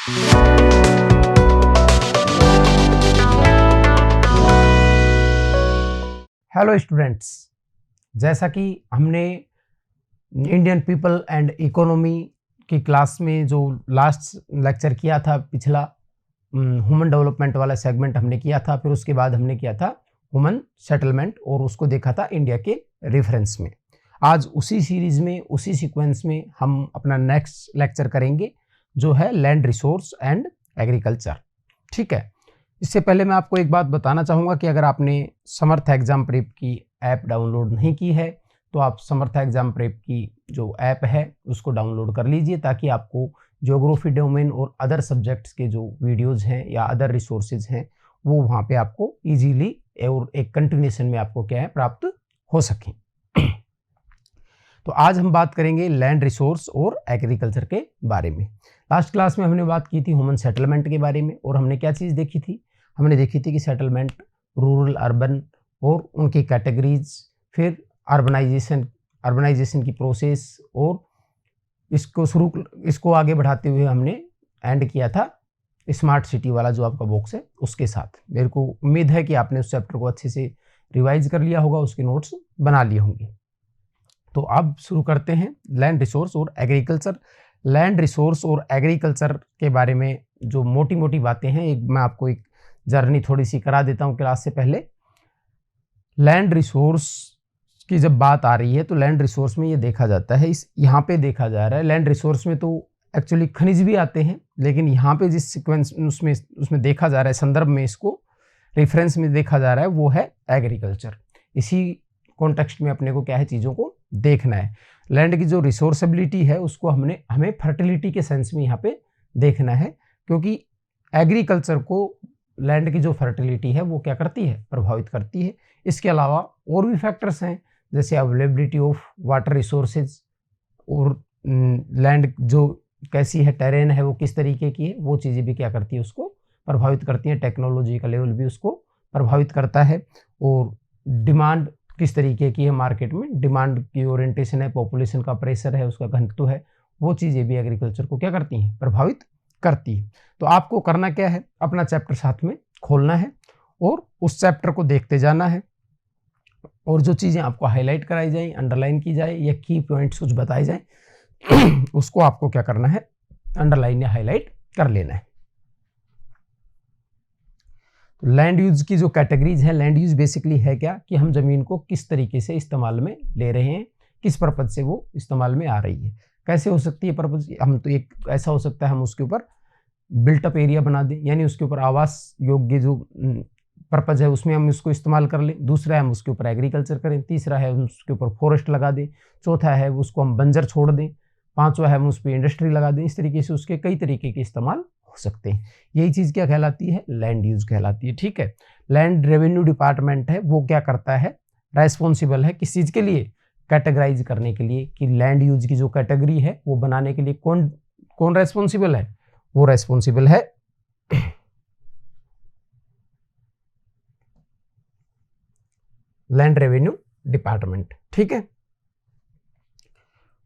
Hello students, जैसा कि हमने इंडियन पीपल एंड इकोनॉमी की क्लास में जो लास्ट लेक्चर किया था, पिछला ह्यूमन डेवलपमेंट वाला सेगमेंट हमने किया था, फिर उसके बाद हमने किया था ह्यूमन सेटलमेंट और उसको देखा था इंडिया के रेफरेंस में। आज उसी सीरीज में, उसी सीक्वेंस में हम अपना नेक्स्ट लेक्चर करेंगे जो है लैंड रिसोर्स एंड एग्रीकल्चर। ठीक है, इससे पहले मैं आपको एक बात बताना चाहूँगा कि अगर आपने समर्थ एग्जाम प्रेप की ऐप डाउनलोड नहीं की है तो आप समर्थ एग्जाम प्रेप की जो ऐप है उसको डाउनलोड कर लीजिए, ताकि आपको ज्योग्राफी डोमेन और अदर सब्जेक्ट्स के जो वीडियोज़ हैं या अदर रिसोर्सेज हैं वो वहाँ पे आपको इजीली और एक कंटिन्यूएशन में आपको क्या है प्राप्त हो सकें। तो आज हम बात करेंगे लैंड रिसोर्स और एग्रीकल्चर के बारे में। लास्ट क्लास में हमने बात की थी ह्यूमन सेटलमेंट के बारे में, और हमने क्या चीज़ देखी थी? हमने देखी थी कि सेटलमेंट रूरल, अर्बन और उनकी कैटेगरीज, फिर अर्बनाइजेशन की प्रोसेस, और इसको आगे बढ़ाते हुए हमने एंड किया था स्मार्ट सिटी वाला जो आपका बॉक्स है उसके साथ। मेरे को उम्मीद है कि आपने उस चैप्टर को अच्छे से रिवाइज कर लिया होगा, उसके नोट्स बना लिए होंगे। तो अब शुरू करते हैं लैंड रिसोर्स और एग्रीकल्चर। लैंड रिसोर्स और एग्रीकल्चर के बारे में जो मोटी मोटी बातें हैं, मैं आपको एक जर्नी थोड़ी सी करा देता हूं क्लास से पहले। लैंड रिसोर्स की जब बात आ रही है तो लैंड रिसोर्स में ये देखा जाता है, यहाँ पे देखा जा रहा है लैंड रिसोर्स में तो एक्चुअली खनिज भी आते हैं, लेकिन यहाँ पे जिस सीक्वेंस उसमें देखा जा रहा है, संदर्भ में इसको रेफरेंस में देखा जा रहा है वो है एग्रीकल्चर। इसी कॉन्टेक्स्ट में अपने को क्या है चीज़ों को देखना है। लैंड की जो रिसोर्सेबिलिटी है उसको हमें फर्टिलिटी के सेंस में यहाँ पे देखना है, क्योंकि एग्रीकल्चर को लैंड की जो फर्टिलिटी है वो क्या करती है, प्रभावित करती है। इसके अलावा और भी फैक्टर्स हैं, जैसे अवेलेबिलिटी ऑफ वाटर रिसोर्सेज, और लैंड जो कैसी है, टेरेन है वो किस तरीके की है, वो चीज़ें भी क्या करती है, उसको प्रभावित करती हैं। टेक्नोलॉजी का लेवल भी उसको प्रभावित करता है, और डिमांड किस तरीके की है मार्केट में, डिमांड की ओरिएंटेशन है, पॉपुलेशन का प्रेशर है, उसका घनत्व है, वो चीज़ें भी एग्रीकल्चर को क्या करती हैं, प्रभावित करती है। तो आपको करना क्या है, अपना चैप्टर साथ में खोलना है और उस चैप्टर को देखते जाना है, और जो चीज़ें आपको हाईलाइट कराई जाए, अंडरलाइन की जाए या की पॉइंट्स कुछ बताए जाए उसको आपको क्या करना है, अंडरलाइन या हाईलाइट कर लेना है। लैंड यूज की जो कैटेगरीज है, लैंड यूज बेसिकली है क्या कि हम जमीन को किस तरीके से इस्तेमाल में ले रहे हैं, किस पर्पज से वो इस्तेमाल में आ रही है। कैसे हो सकती है पर्पज, हम तो एक ऐसा हो सकता है हम उसके ऊपर बिल्टअप एरिया बना दें, यानी उसके ऊपर आवास योग्य जो पर्पज है उसमें हम उसको इस्तेमाल कर लें। दूसरा है हम उसके ऊपर एग्रीकल्चर करें। तीसरा है हम उसके ऊपर फॉरेस्ट लगा दें। चौथा है उसको हम बंजर छोड़ दें। पांचवा है हम उस पर इंडस्ट्री लगा दें। इस तरीके से उसके कई तरीके के इस्तेमाल हो सकते हैं। यही चीज़ क्या कहलाती है, लैंड यूज कहलाती है। ठीक है, लैंड रेवेन्यू डिपार्टमेंट है वो क्या करता है, रेस्पॉन्सिबल है किस चीज़ के लिए, कैटेगराइज करने के लिए, कि लैंड यूज की जो कैटेगरी है वो बनाने के लिए कौन रेस्पॉन्सिबल है, वो रेस्पॉन्सिबल है लैंड रेवेन्यू डिपार्टमेंट। ठीक है,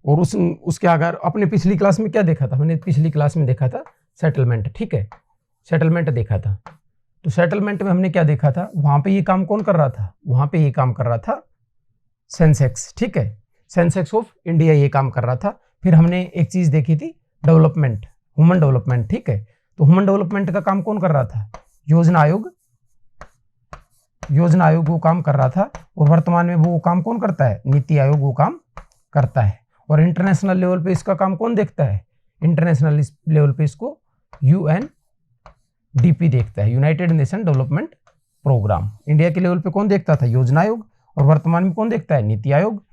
और उसके अगर अपने पिछली क्लास में क्या देखा था, मैंने पिछली क्लास में देखा था सेटलमेंट। ठीक है, सेटलमेंट देखा था। तो सेटलमेंट में हमने क्या देखा था, वहां पे ये काम कौन कर रहा था, वहां पे ये काम कर रहा था सेंसेक्स। ठीक है, सेंसेक्स ऑफ इंडिया ये काम कर रहा था। फिर हमने एक चीज देखी थी, डेवलपमेंट, ह्यूमन डेवलपमेंट। ठीक है, तो ह्यूमन डेवलपमेंट का काम कौन कर रहा था, योजना आयोग वो काम कर रहा था। और वर्तमान में वो काम कौन करता है, नीति आयोग वो काम करता है। और इंटरनेशनल लेवल पे इसका काम कौन देखता है, इंटरनेशनल लेवल पे इसको UNDP देखता है, United Nation development programme. India के लेवल पे कौन देखता था, योजना आयोग। और वर्तमान में कौन देखता है, नीति आयोग।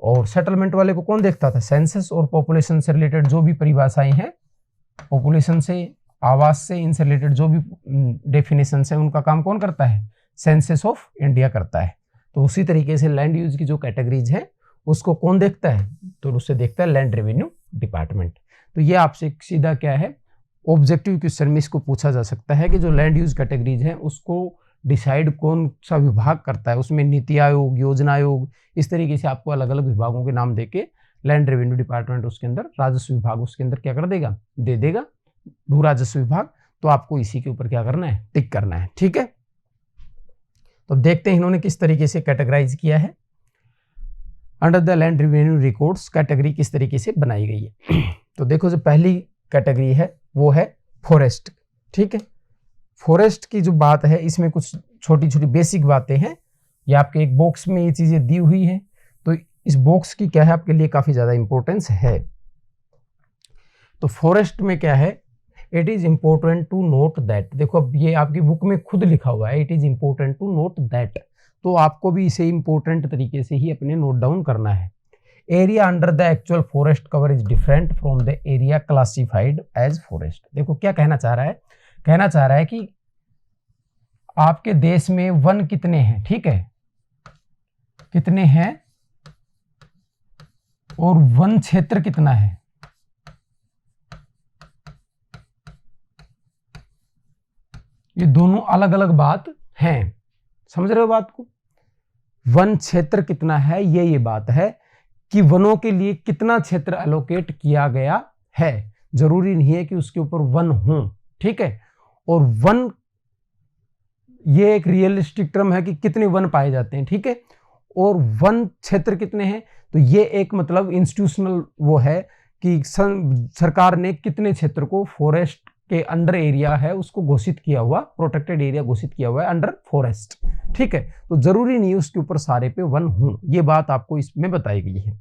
और सेटलमेंट वाले को कौन देखता था, सेंसस और पॉपुलेशन से रिलेटेड जो भी परिभाषाएं हैं, पॉपुलेशन से, आवास से, इनसे रिलेटेड जो भी डेफिनेशन है उनका काम कौन करता है, सेंसस ऑफ इंडिया करता है। तो उसी तरीके से लैंड यूज की जो कैटेगरीज है उसको कौन देखता है, तो उससे देखता है लैंड रेवेन्यू डिपार्टमेंट। तो ये आपसे सीधा क्या है, ऑब्जेक्टिव क्वेश्चन में इसको पूछा जा सकता है कि जो लैंड यूज कैटेगरीज है उसको डिसाइड कौन सा विभाग करता है, उसमें नीति आयोग, योजना आयोग, इस तरीके से आपको अलग अलग विभागों के नाम देके लैंड रेवेन्यू डिपार्टमेंट उसके अंदर, राजस्व विभाग उसके अंदर क्या कर देगा, दे देगा, भू राजस्व विभाग, तो आपको इसी के ऊपर क्या करना है, टिक करना है। ठीक है, तो देखते हैं इन्होंने किस तरीके से कैटेगराइज किया है। Under the land revenue records category किस तरीके से बनाई गई है। तो देखो जो पहली कैटेगरी है वो है फॉरेस्ट। ठीक है, फॉरेस्ट की जो बात है इसमें कुछ छोटी छोटी बेसिक बातें हैं, ये आपके एक बॉक्स में ये चीजें दी हुई हैं, तो इस बॉक्स की क्या है आपके लिए काफी ज्यादा इंपॉर्टेंस है। तो फॉरेस्ट में क्या है, it is important to note that, देखो अब ये आपकी बुक में खुद लिखा हुआ है, it is important to note that, तो आपको भी इसे इंपॉर्टेंट तरीके से ही अपने नोट डाउन करना है। Area under the actual forest cover is different from the area classified as forest. देखो क्या कहना चाह रहा है, कहना चाह रहा है कि आपके देश में वन कितने हैं, ठीक है, कितने हैं और वन क्षेत्र कितना है, ये दोनों अलग अलग बात हैं। समझ रहे हो बात को, वन क्षेत्र कितना है ये बात है कि वनों के लिए कितना क्षेत्र एलोकेट किया गया है, जरूरी नहीं है कि उसके ऊपर वन हो। ठीक है, और वन ये एक रियलिस्टिक टर्म है कि कितने वन पाए जाते हैं। ठीक है, और वन क्षेत्र कितने हैं, तो ये एक मतलब इंस्टीट्यूशनल वो है कि सरकार ने कितने क्षेत्र को फॉरेस्ट के अंडर एरिया है उसको घोषित किया हुआ, प्रोटेक्टेड एरिया घोषित किया हुआ है अंडर फॉरेस्ट। ठीक है, तो जरूरी नहीं उसके ऊपर सारे पे वन हो, ये बात आपको इसमें बताई गई है।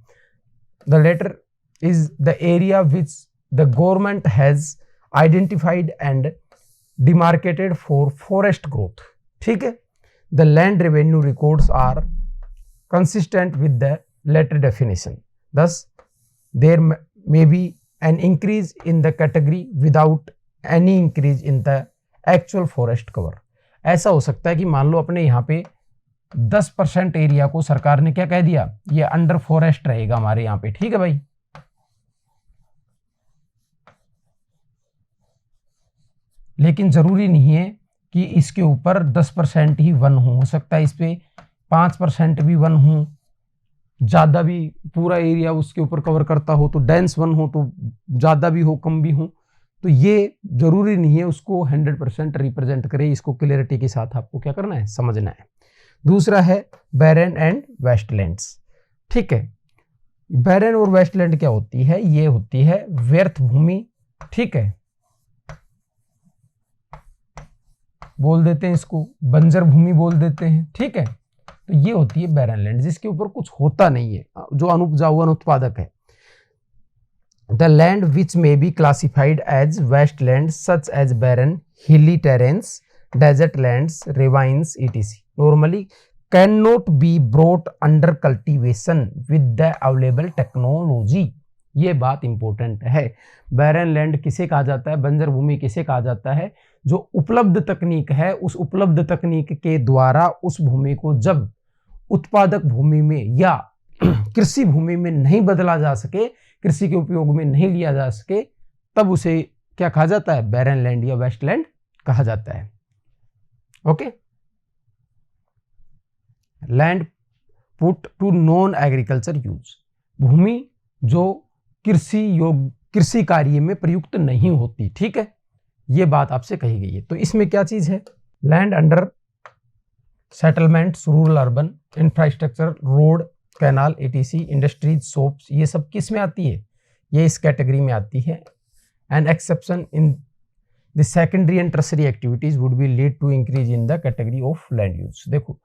The latter is the area which the government has identified and demarcated for forest growth. ठीक है, the land revenue records are consistent with the latter definition, thus there may be an increase in the category without any increase in the actual forest cover। ऐसा हो सकता है कि मान लो अपने यहाँ पे 10% एरिया को सरकार ने क्या कह दिया, ये अंडर फॉरेस्ट रहेगा हमारे यहाँ पे। ठीक है भाई, लेकिन जरूरी नहीं है कि इसके ऊपर 10% ही वन हो सकता है इस पे 5% भी वन हो, ज्यादा भी पूरा एरिया उसके ऊपर कवर करता हो तो डेंस वन हो, तो ज्यादा भी हो कम भी हो, तो ये जरूरी नहीं है उसको 100% रिप्रेजेंट करे। इसको क्लियरिटी के साथ आपको क्या करना है, समझना है। दूसरा है बैरन एंड वेस्टलैंड्स। ठीक है, बैरन और वेस्टलैंड क्या होती है, ये होती है व्यर्थ भूमि। ठीक है, बोल देते हैं इसको बंजर भूमि बोल देते हैं। ठीक है, तो ये होती है बैरन लैंड, जिसके ऊपर कुछ होता नहीं है, जो अनुपजाऊ अनुत्पादक है। The land which may be classified as waste land such as barren, hilly terrains, desert lands, ravines etc normally can not be brought under cultivation with the available technology. ये बात इंपॉर्टेंट है। बैरन लैंड किसे कहा जाता है, बंजर भूमि किसे कहा जाता है, जो उपलब्ध तकनीक है उस उपलब्ध तकनीक के द्वारा उस भूमि को जब उत्पादक भूमि में या कृषि भूमि में नहीं बदला जा सके, कृषि के उपयोग में नहीं लिया जा सके, तब उसे क्या कहा जाता है, बैरन लैंड या वेस्टलैंड कहा जाता है। Okay, land put to non agriculture use, भूमि जो कृषि कार्य में प्रयुक्त नहीं होती। ठीक है, ये बात आपसे कही गई है। तो इसमें क्या चीज है, land under settlements, rural urban infrastructure, road canal etc industries shops, ये सब किस में आती है, ये इस कैटेगरी में आती है। An exception in the secondary and tertiary activities would be lead to increase in the category of land use. देखो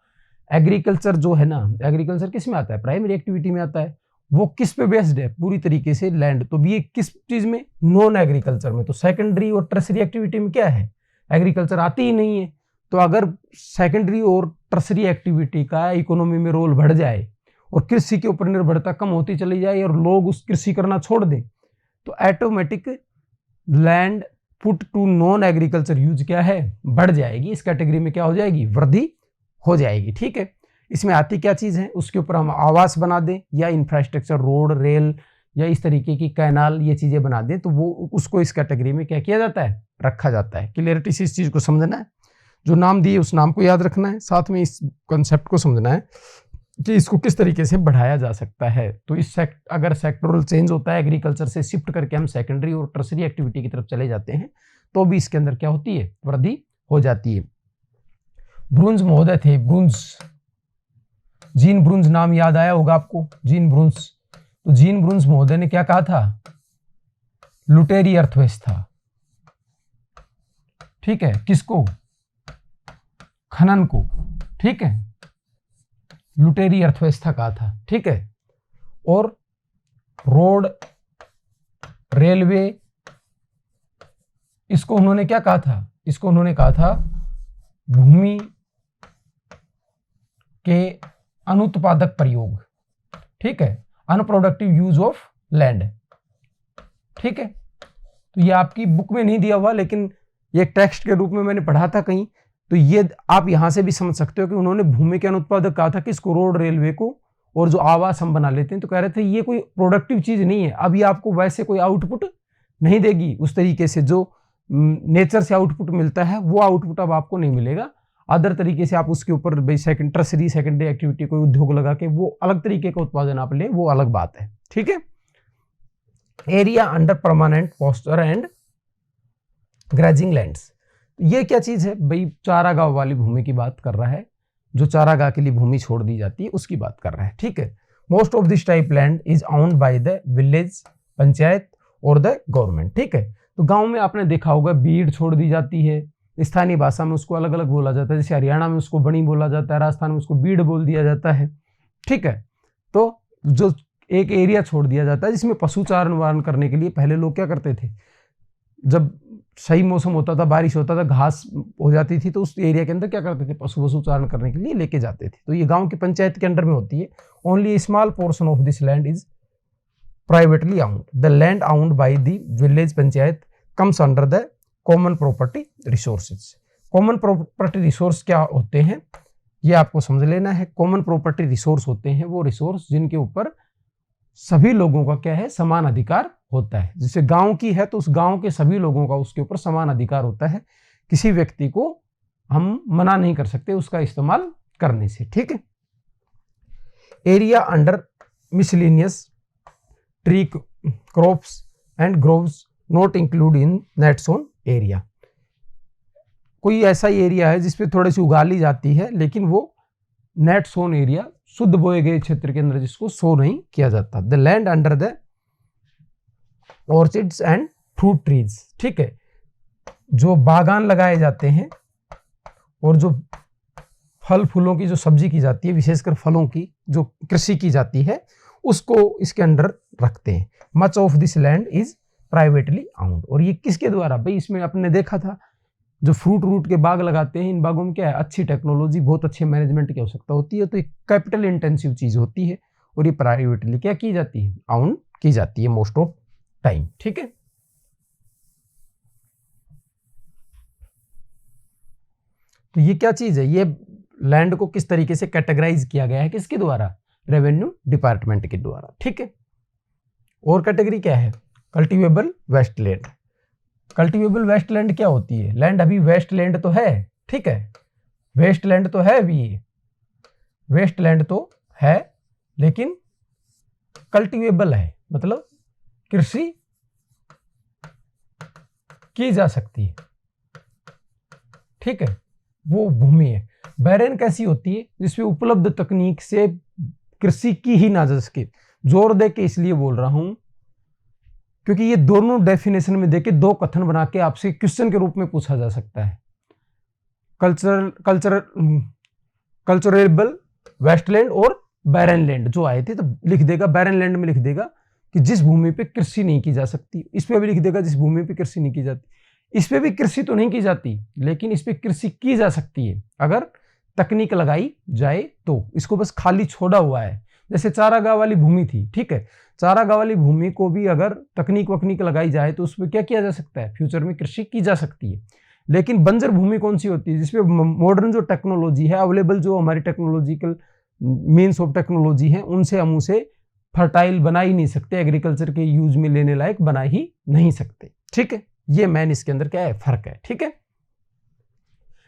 एग्रीकल्चर जो है ना, एग्रीकल्चर किस में आता है, प्राइमरी एक्टिविटी में आता है, वो किस पे बेस्ड है, पूरी तरीके से लैंड। तो ये किस चीज में, नॉन एग्रीकल्चर में। तो सेकेंडरी और टर्शरी एक्टिविटी में क्या है, एग्रीकल्चर आती ही नहीं है। तो अगर सेकेंडरी और टर्शरी एक्टिविटी का इकोनॉमी में रोल बढ़ जाए और कृषि के ऊपर निर्भरता कम होती चली जाए और लोग उस कृषि करना छोड़ दें, तो automatic land put to non agriculture use क्या है, बढ़ जाएगी। इस कैटेगरी में क्या हो जाएगी, वृद्धि हो जाएगी। ठीक है, इसमें आती क्या चीज है, उसके ऊपर हम आवास बना दें या इंफ्रास्ट्रक्चर, रोड रेल या इस तरीके की कैनाल, ये चीजें बना दें, तो वो उसको इस कैटेगरी में क्या किया जाता है, रखा जाता है। क्लियरिटी से इस चीज को समझना है, जो नाम दिए उस नाम को याद रखना है, साथ में इस कॉन्सेप्ट को समझना है। कि इसको किस तरीके से बढ़ाया जा सकता है। तो इस अगर सेक्टोरल चेंज होता है, एग्रीकल्चर से शिफ्ट करके हम सेकेंडरी और टर्सरी एक्टिविटी की तरफ चले जाते हैं, तो भी इसके अंदर क्या होती है, वृद्धि हो जाती है। ब्रुंज महोदय थे, ब्रुंज, जीन ब्रुंज नाम याद आया होगा आपको, जीन ब्रुंज। तो जीन ब्रुंज महोदय ने क्या कहा था, लुटेरी अर्थव्यवस्था, ठीक है, किसको, खनन को, ठीक है, लुटेरी अर्थव्यवस्था कहा था, ठीक है। और रोड, रेलवे, इसको उन्होंने क्या कहा था, इसको उन्होंने कहा था भूमि के अनुत्पादक प्रयोग, ठीक है, अनप्रोडक्टिव यूज ऑफ लैंड, ठीक है। तो ये आपकी बुक में नहीं दिया हुआ, लेकिन ये टेक्स्ट के रूप में मैंने पढ़ा था कहीं, तो ये आप यहां से भी समझ सकते हो कि उन्होंने भूमि के अनुत्पादक कहा था कि इसको, रोड, रेलवे को, और जो आवास हम बना लेते हैं, तो कह रहे थे ये कोई प्रोडक्टिव चीज नहीं है, अब ये आपको वैसे कोई आउटपुट नहीं देगी उस तरीके से, जो नेचर से आउटपुट मिलता है वो आउटपुट अब आपको नहीं मिलेगा। अदर तरीके से आप उसके ऊपर टर्सरी सेकेंडरी एक्टिविटी, कोई उद्योग लगा के वो अलग तरीके का उत्पादन आप ले, वो अलग बात है, ठीक है। Area under permanent pasture and grazing lands, ये क्या चीज है भाई, चारागाह वाली भूमि की बात कर रहा है, जो चारागाह के लिए भूमि छोड़ दी जाती है उसकी बात कर रहा है, ठीक है। Most of this type land is owned by the village, panchayat और द गवर्नमेंट, ठीक है। तो गांव में आपने देखा होगा बीड़ छोड़ दी जाती है, स्थानीय भाषा में उसको अलग अलग बोला जाता है, जैसे हरियाणा में उसको बणी बोला जाता है, राजस्थान में उसको बीड़ बोल दिया जाता है, ठीक है। तो जो एक एरिया छोड़ दिया जाता है जिसमें पशु चारण वारण करने के लिए, पहले लोग क्या करते थे, जब सही मौसम होता था, बारिश होता था, घास हो जाती थी, तो उस एरिया के अंदर क्या करते थे, पशु चारण करने के लिए लेके जाते थे। तो ये गांव की पंचायत के अंडर में होती है। Only small portion of this land is privately owned. The land owned by the village panchayat comes under the common property resources. Common property resource क्या होते हैं, ये आपको समझ लेना है। Common property resource होते हैं वो रिसोर्स जिनके ऊपर सभी लोगों का क्या है, समान अधिकार होता है। जैसे गांव की है तो उस गांव के सभी लोगों का उसके ऊपर समान अधिकार होता है, किसी व्यक्ति को हम मना नहीं कर सकते उसका इस्तेमाल करने से, ठीक है। Area under miscellaneous tree crops and groves not include in net sown area, कोई ऐसा एरिया है जिसपे थोड़ी सी उगा ली जाती है, लेकिन वो नेट सोन एरिया, शुद्ध बोए गए क्षेत्र के अंदर जिसको सो नहीं किया जाता। The land under the orchids and fruit trees, ठीक है, जो बागान लगाए जाते हैं और जो फल फूलों की जो सब्जी की जाती है, विशेषकर फलों की जो कृषि की जाती है, उसको इसके अंदर रखते हैं। Much of this land is privately owned, और ये किसके द्वारा, भाई इसमें आपने देखा था जो फ्रूट रूट के बाग लगाते हैं, इन बागों में क्या है, अच्छी टेक्नोलॉजी, बहुत अच्छे मैनेजमेंट की आवश्यकता होती है, तो एक कैपिटल इंटेंसिव चीज होती है, और ये प्राइवेटली क्या की जाती है, ओन की जाती है मोस्ट ऑफ टाइम, ठीक है। तो ये क्या चीज है, ये लैंड को किस तरीके से कैटेगराइज किया गया है, किसके द्वारा, रेवेन्यू डिपार्टमेंट के द्वारा, ठीक है। और कैटेगरी क्या है, कल्टीवेबल वेस्टलैंड। कल्टीवेबल वेस्टलैंड क्या होती है, लैंड अभी वेस्टलैंड तो है, ठीक है, वेस्टलैंड तो है अभी, ये वेस्टलैंड तो है लेकिन कल्टीवेबल है, मतलब कृषि की जा सकती है, ठीक है, वो भूमि है। बैरन कैसी होती है, जिसमें उपलब्ध तकनीक से कृषि की ही ना जा सके। जोर दे के इसलिए बोल रहा हूं क्योंकि ये दोनों डेफिनेशन में देके दो कथन बना के आपसे क्वेश्चन के रूप में पूछा जा सकता है। कल्चरेबल वेस्टलैंड और बैरन लैंड जो आए थे, तो लिख देगा बैरन लैंड में लिख देगा कि जिस भूमि पे कृषि नहीं की जा सकती, इस पे भी लिख देगा जिस भूमि पे कृषि नहीं की जाती। इस पे भी कृषि तो नहीं की जाती, लेकिन इस पे कृषि की जा सकती है अगर तकनीक लगाई जाए तो। इसको बस खाली छोड़ा हुआ है, जैसे चारागाह वाली भूमि थी, ठीक है, चारागाह वाली भूमि को भी अगर तकनीक वकनीक लगाई जाए तो उसमें क्या किया जा सकता है, फ्यूचर में कृषि की जा सकती है। लेकिन बंजर भूमि कौन सी होती है, जिसपे मॉडर्न जो टेक्नोलॉजी है अवेलेबल, जो हमारी टेक्नोलॉजिकल मीन्स ऑफ टेक्नोलॉजी है, उनसे हम उसे फर्टाइल बना ही नहीं सकते, एग्रीकल्चर के यूज में लेने लायक बना ही नहीं सकते, ठीक है। ये मैन इसके अंदर क्या है, फर्क है, ठीक है।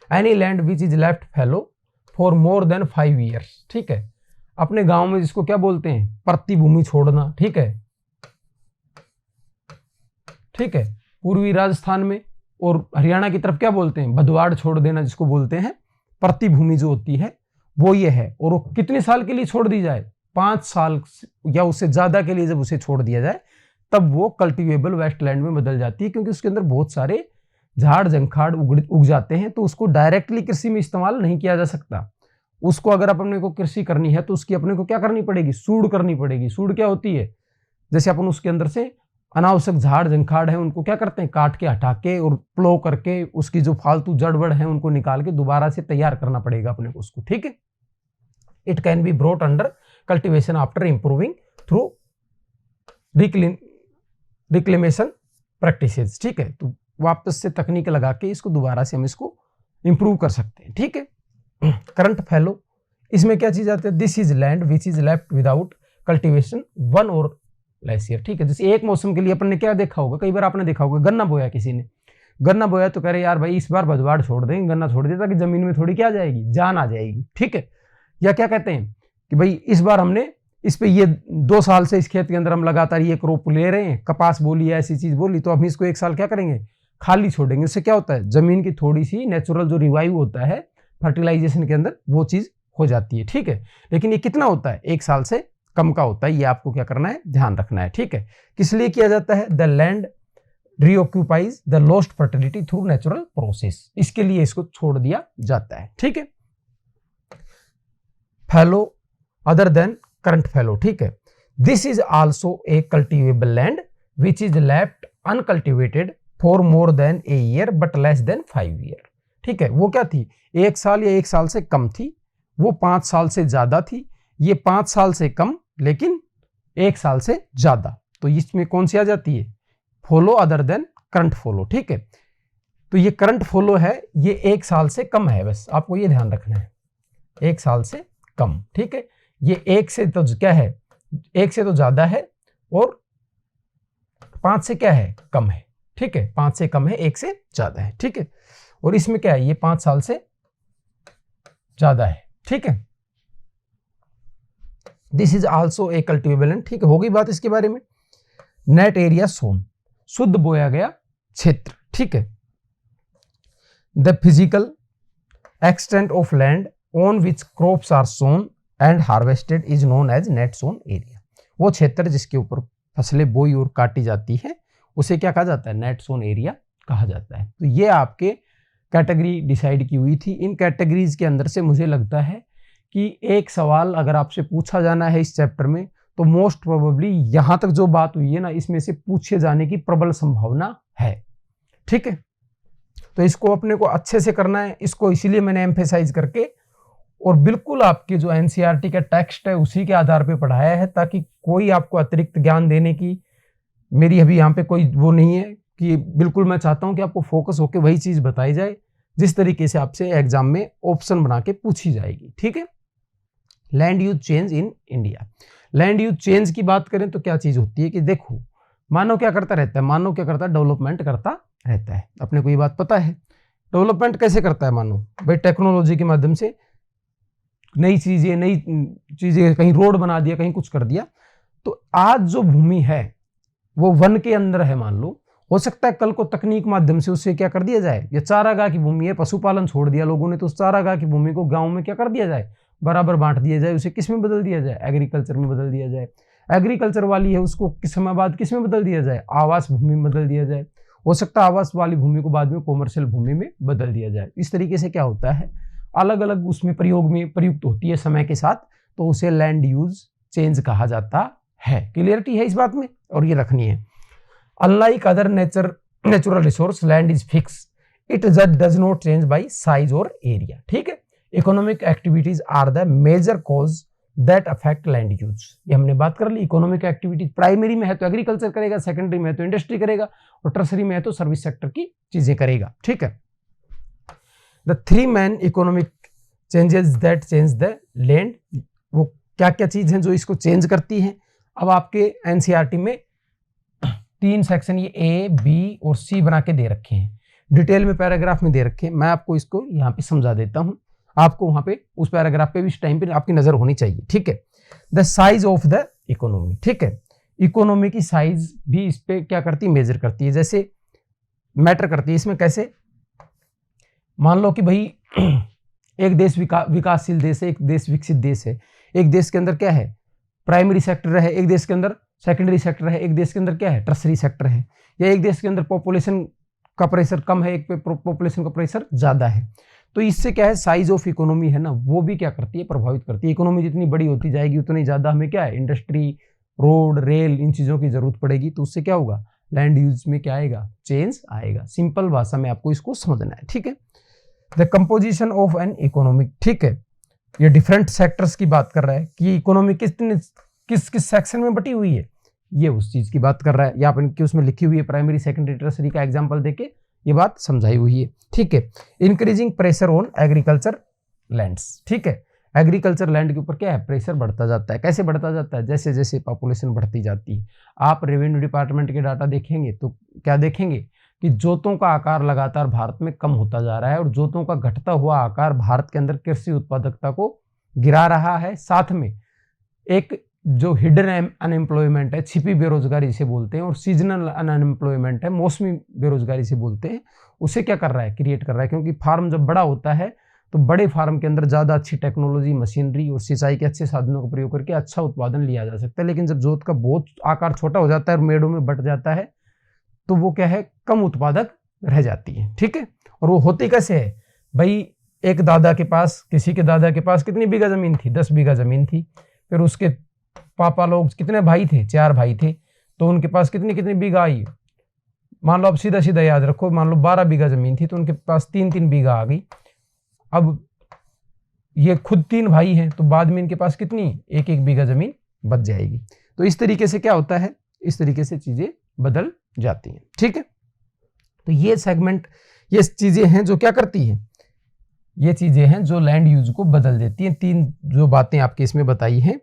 Any land which is left fallow for more than 5 years, ठीक है, अपने गांव में जिसको क्या बोलते हैं, प्रतिभूमि छोड़ना, ठीक है, ठीक है। पूर्वी राजस्थान में और हरियाणा की तरफ क्या बोलते हैं, बधवाड़ छोड़ देना, जिसको बोलते हैं प्रतिभूमि जो होती है वो ये है। और वो कितने साल के लिए छोड़ दी जाए, 5 साल या उससे ज्यादा के लिए जब उसे छोड़ दिया जाए तब वो कल्टीवेबल वेस्टलैंड में बदल जाती है, क्योंकि उसके अंदर बहुत सारे झाड़ जंखाड़ उग जाते हैं, तो उसको डायरेक्टली कृषि में इस्तेमाल नहीं किया जा सकता। उसको अगर अपने को कृषि करनी है तो उसकी अपने को क्या करनी पड़ेगी, सूढ़ करनी पड़ेगी। सूढ़ क्या होती है, जैसे अपन उसके अंदर से अनावश्यक झाड़ जंखाड़ है उनको क्या करते हैं, काट के हटा के और प्लो करके उसकी जो फालतू जड़ वड़ है उनको निकाल के दोबारा से तैयार करना पड़ेगा अपने को उसको, ठीक है। It can be brought under cultivation after improving through reclamation practices, ठीक है। तो वापस से तकनीक लगा के इसको दोबारा से हम इसको इंप्रूव कर सकते हैं, ठीक है। करंट फैलो, इसमें क्या चीज आती है, this is land which is left without cultivation 1 और लेस ईयर, ठीक है। जैसे एक मौसम के लिए अपन ने क्या देखा होगा, कई बार आपने देखा होगा गन्ना बोया, किसी ने गन्ना बोया तो कह रहे यार भाई इस बार बधवाड़ छोड़ देंगे, गन्ना छोड़ दे ताकि जमीन में थोड़ी क्या आ जाएगी, जान आ जाएगी, ठीक है। या क्या कहते हैं कि भाई इस बार हमने इस पे ये 2 साल से इस खेत के अंदर हम लगातार ये क्रॉप ले रहे हैं, कपास बोली है, ऐसी चीज बोली, तो हम इसको 1 साल क्या करेंगे, खाली छोड़ेंगे। उससे क्या होता है, जमीन की थोड़ी सी नेचुरल जो रिवाइव होता है फर्टिलाइजेशन के अंदर वो चीज हो जाती है, ठीक है। लेकिन ये कितना होता है, 1 साल से कम का होता है, ये आपको क्या करना है, ध्यान रखना है, ठीक है। किस लिए किया जाता है, the land reoccupies the lost fertility through natural process, इसके लिए इसको छोड़ दिया जाता है, ठीक है। Fallow other than current fallow, ठीक है। This is also a cultivable land which is left uncultivated for more than a year but less than 5 year, ठीक है। वो क्या थी, 1 साल या 1 साल से कम थी, वो 5 साल से ज्यादा थी, ये 5 साल से कम लेकिन 1 साल से ज्यादा, तो इसमें कौन सी आ जाती है, follow other than current follow, ठीक है। तो ये करंट फॉलो है, ये 1 साल से कम है, बस आपको ये ध्यान रखना है, 1 साल से कम, ठीक है। ये 1 से तो क्या है, 1 से तो ज्यादा है और 5 से क्या है, कम है, ठीक है। 5 से कम है, 1 से ज्यादा है, ठीक है। और इसमें क्या है, ये 5 साल से ज्यादा है, ठीक है। This is also a cultivable land, ठीक है। हो गई बात इसके बारे में। नेट एरिया सोन, शुद्ध बोया गया क्षेत्र, ठीक है। The physical extent of land on which crops are sown and harvested is known as net sown area, वो क्षेत्र जिसके ऊपर फसलें बोई और काटी जाती है उसे क्या कहा जाता है, नेट सोन एरिया कहा जाता है। तो ये आपके कैटेगरी डिसाइड की हुई थी। इन कैटेगरीज के अंदर से मुझे लगता है कि एक सवाल अगर आपसे पूछा जाना है इस चैप्टर में तो मोस्ट प्रोबेबली यहां तक जो बात हुई है ना, इसमें से पूछे जाने की प्रबल संभावना है, ठीक है। तो इसको अपने को अच्छे से करना है, इसको इसीलिए मैंने एम्फेसाइज करके और बिल्कुल आपके जो एनसीईआरटी का टेक्स्ट है उसी के आधार पे पढ़ाया है, ताकि कोई आपको अतिरिक्त ज्ञान देने की मेरी अभी यहाँ पे कोई वो नहीं है कि बिल्कुल मैं चाहता हूँ कि आपको फोकस होकर वही चीज बताई जाए जिस तरीके से आपसे एग्जाम में ऑप्शन बना के पूछी जाएगी, ठीक है। Land use change in India, land use change की बात करें तो क्या चीज होती है कि देखो मानव क्या करता रहता है, मानव क्या करता है, डेवलपमेंट करता रहता है। अपने को ये बात पता है डेवलपमेंट कैसे करता है मानव, भाई टेक्नोलॉजी के माध्यम से नई चीजें कहीं रोड बना दिया, कहीं कुछ कर दिया। तो आज जो भूमि है वो वन के अंदर है, मान लो, हो सकता है कल को तकनीक माध्यम से उससे क्या कर दिया जाए, ये चारागाह की भूमि है, पशुपालन छोड़ दिया लोगों ने, तो उस चारागाह की भूमि को गांव में क्या कर दिया जाए, बराबर बांट दिया जाए, उसे किस में बदल दिया जाए, एग्रीकल्चर में बदल दिया जाए। एग्रीकल्चर वाली है उसको किस समय बाद किस में बदल दिया जाए, आवास भूमि में बदल दिया जाए। हो सकता है आवास वाली भूमि को बाद में कॉमर्शियल भूमि में बदल दिया जाए। इस तरीके से क्या होता है, अलग अलग उसमें प्रयोग में प्रयुक्त होती है समय के साथ, तो उसे लैंड यूज चेंज कहा जाता है। क्लियरिटी है इस बात में, और ये रखनी है। Unlike other natural resource land is fix, it does not change by size और एरिया, ठीक है। Economic activities are the major cause that affect land use, ये हमने बात कर ली। इकोनॉमिक एक्टिविटीज प्राइमरी में है तो एग्रीकल्चर करेगा, सेकेंडरी में है तो इंडस्ट्री करेगा, और टर्सरी में है तो सर्विस सेक्टर की चीजें करेगा, ठीक है। The 3 main economic changes that change the land, वो क्या क्या चीज हैं जो इसको चेंज करती हैं। अब आपके एनसीईआरटी में 3 सेक्शन ये ए, बी और सी बना के दे रखे हैं, डिटेल में पैराग्राफ में दे रखे हैं। मैं आपको इसको यहाँ पे समझा देता हूँ, आपको वहां पे उस पैराग्राफ पे भी इस टाइम पे आपकी नजर होनी चाहिए, ठीक है। The size of the economy, ठीक है, इकोनॉमी की साइज भी इस पे क्या करती है, मेजर करती है, जैसे मैटर करती है इसमें। कैसे, मान लो कि भाई एक देश विकासशील देश है, एक देश विकसित देश है। एक देश के अंदर क्या है, प्राइमरी सेक्टर है, एक देश के अंदर सेकेंडरी सेक्टर है, एक देश के अंदर क्या है, टर्सरी सेक्टर है, या एक देश के अंदर पॉपुलेशन का प्रेशर कम है, एक पे पॉपुलेशन का प्रेशर ज्यादा है। तो इससे क्या है, साइज ऑफ इकोनॉमी है ना, वो भी क्या करती है, प्रभावित करती है। इकोनॉमी जितनी बड़ी होती जाएगी उतनी ज्यादा हमें क्या है, इंडस्ट्री, रोड, रेल, इन चीजों की जरूरत पड़ेगी। तो उससे क्या होगा, लैंड यूज में क्या आएगा, चेंज आएगा। सिंपल भाषा में आपको इसको समझना है, ठीक है। The composition of an economic, ठीक है, ये डिफरेंट सेक्टर्स की बात कर रहा है कि इकोनॉमी किस किस सेक्शन में बटी हुई है, ये उस चीज की बात कर रहा है। या अपन उसमें लिखी हुई है, प्राइमरी सेकेंडरी टर्सरी का एग्जांपल देके ये बात समझाई हुई है, ठीक है। Increasing pressure on agriculture lands, ठीक है, एग्रीकल्चर लैंड के ऊपर क्या है, प्रेशर बढ़ता जाता है। कैसे बढ़ता जाता है, जैसे जैसे पॉपुलेशन बढ़ती जाती है। आप रेवेन्यू डिपार्टमेंट के डाटा देखेंगे तो क्या देखेंगे कि जोतों का आकार लगातार भारत में कम होता जा रहा है, और जोतों का घटता हुआ आकार भारत के अंदर कृषि उत्पादकता को गिरा रहा है। साथ में एक जो हिडन अनएम्प्लॉयमेंट है, छिपी बेरोजगारी से बोलते हैं, और सीजनल अनएम्प्लॉयमेंट है, मौसमी बेरोजगारी से बोलते हैं, उसे क्या कर रहा है, क्रिएट कर रहा है। क्योंकि फार्म जब बड़ा होता है तो बड़े फार्म के अंदर ज़्यादा अच्छी टेक्नोलॉजी, मशीनरी और सिंचाई के अच्छे साधनों का प्रयोग करके अच्छा उत्पादन लिया जा सकता है। लेकिन जब जोत का बहुत आकार छोटा हो जाता है और मेड़ों में बट जाता है तो वो क्या है, कम उत्पादक रह जाती है, ठीक है। और वो होती कैसे है भाई, एक दादा के पास, किसी के दादा के पास कितनी बीघा जमीन थी, 10 बीघा जमीन थी। फिर उसके पापा लोग, कितने भाई थे, 4 भाई थे, तो उनके पास कितनी कितनी बीघा आई, मान लो, अब सीधा सीधा याद रखो, मान लो 12 बीघा जमीन थी तो उनके पास 3-3 बीघा आ गई। अब ये खुद 3 भाई हैं तो बाद में इनके पास कितनी, 1-1 बीघा जमीन बच जाएगी। तो इस तरीके से क्या होता है, इस तरीके से चीजें बदल जाती हैं, ठीक है। तो ये सेगमेंट, ये चीजें हैं जो क्या करती हैं, ये चीजें हैं जो लैंड यूज को बदल देती हैं। 3 जो बातें आपके इसमें बताई हैं,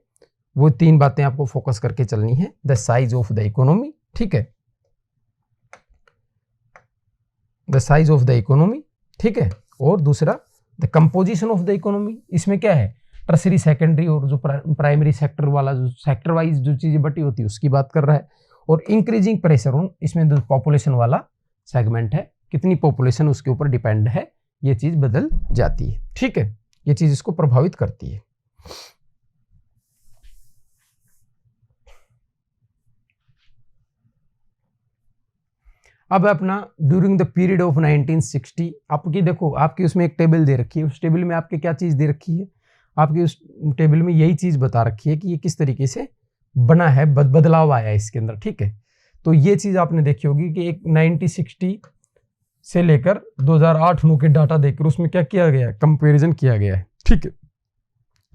वो 3 बातें आपको फोकस करके चलनी है। The size of the economy, ठीक है, the size of the economy, ठीक है, और दूसरा the composition of the economy. इसमें क्या है, टर्सरी, सेकेंडरी और जो प्राइमरी सेक्टर वाला, जो सेक्टर वाइज जो चीजें बटी होती है उसकी बात कर रहा है। और इंक्रीजिंग प्रेशर ऑन, इसमें जो पॉपुलेशन वाला सेगमेंट है, कितनी पॉपुलेशन उसके ऊपर डिपेंड है, ये चीज बदल जाती है, ठीक है, ये चीज इसको प्रभावित करती है। अब अपना ड्यूरिंग द पीरियड ऑफ 1960, आपकी देखो, आपकी उसमें एक टेबल दे रखी है, उस टेबल में आपके क्या चीज दे रखी है, आपकी उस टेबल में यही चीज बता रखी है कि ये किस तरीके से बना है, बदलाव आया है इसके अंदर, ठीक है। तो ये चीज आपने देखी होगी कि एक 1960 से लेकर 2008-9 के डाटा देखकर उसमें क्या किया गया है, कंपेरिजन किया गया है, ठीक है।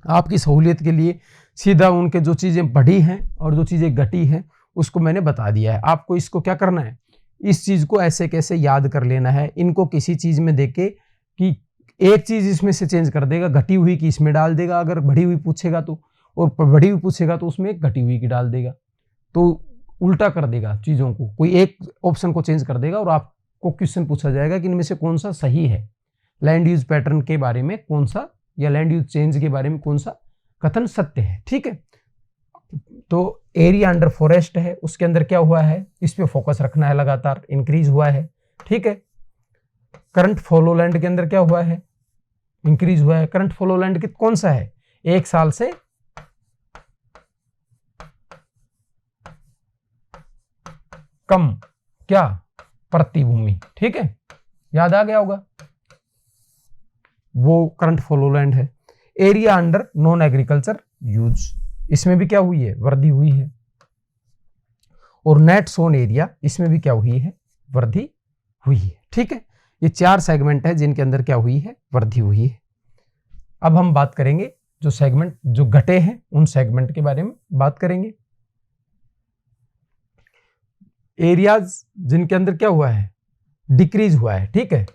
आपकी सहूलियत के लिए सीधा उनके जो चीजें बढ़ी हैं और जो चीजें घटी हैं उसको मैंने बता दिया है। आपको इसको क्या करना है, इस चीज को ऐसे कैसे याद कर लेना है, इनको किसी चीज में देके कि एक चीज इसमें से चेंज कर देगा, घटी हुई की इसमें डाल देगा, अगर बढ़ी हुई पूछेगा तो, और बढ़ी हुई पूछेगा तो उसमें एक घटी हुई की डाल देगा, तो उल्टा कर देगा चीजों को, कोई एक ऑप्शन को चेंज कर देगा और आपको क्वेश्चन पूछा जाएगा कि इनमें से कौन सा सही है, लैंड यूज पैटर्न के बारे में कौन सा, या लैंड यूज चेंज के बारे में कौन सा कथन सत्य है, ठीक है। तो एरिया अंडर फॉरेस्ट है, उसके अंदर क्या हुआ है, इस पे फोकस रखना है, लगातार इंक्रीज हुआ है, ठीक है। करंट फॉलो लैंड के अंदर क्या हुआ है, इंक्रीज हुआ है। करंट फॉलो लैंड के कौन सा है, 1 साल से कम क्या, प्रति भूमि, ठीक है, याद आ गया होगा, वो करंट फॉलो लैंड है। Area under non agriculture use, इसमें भी क्या हुई है, वृद्धि हुई है। और नेट सोन एरिया, इसमें भी क्या हुई है, वृद्धि हुई है, ठीक है। ये 4 सेगमेंट है जिनके अंदर क्या हुई है, वृद्धि हुई है। अब हम बात करेंगे जो सेगमेंट जो घटे हैं उन सेगमेंट के बारे में बात करेंगे। एरियाज जिनके अंदर क्या हुआ है, डिक्रीज हुआ है, ठीक है,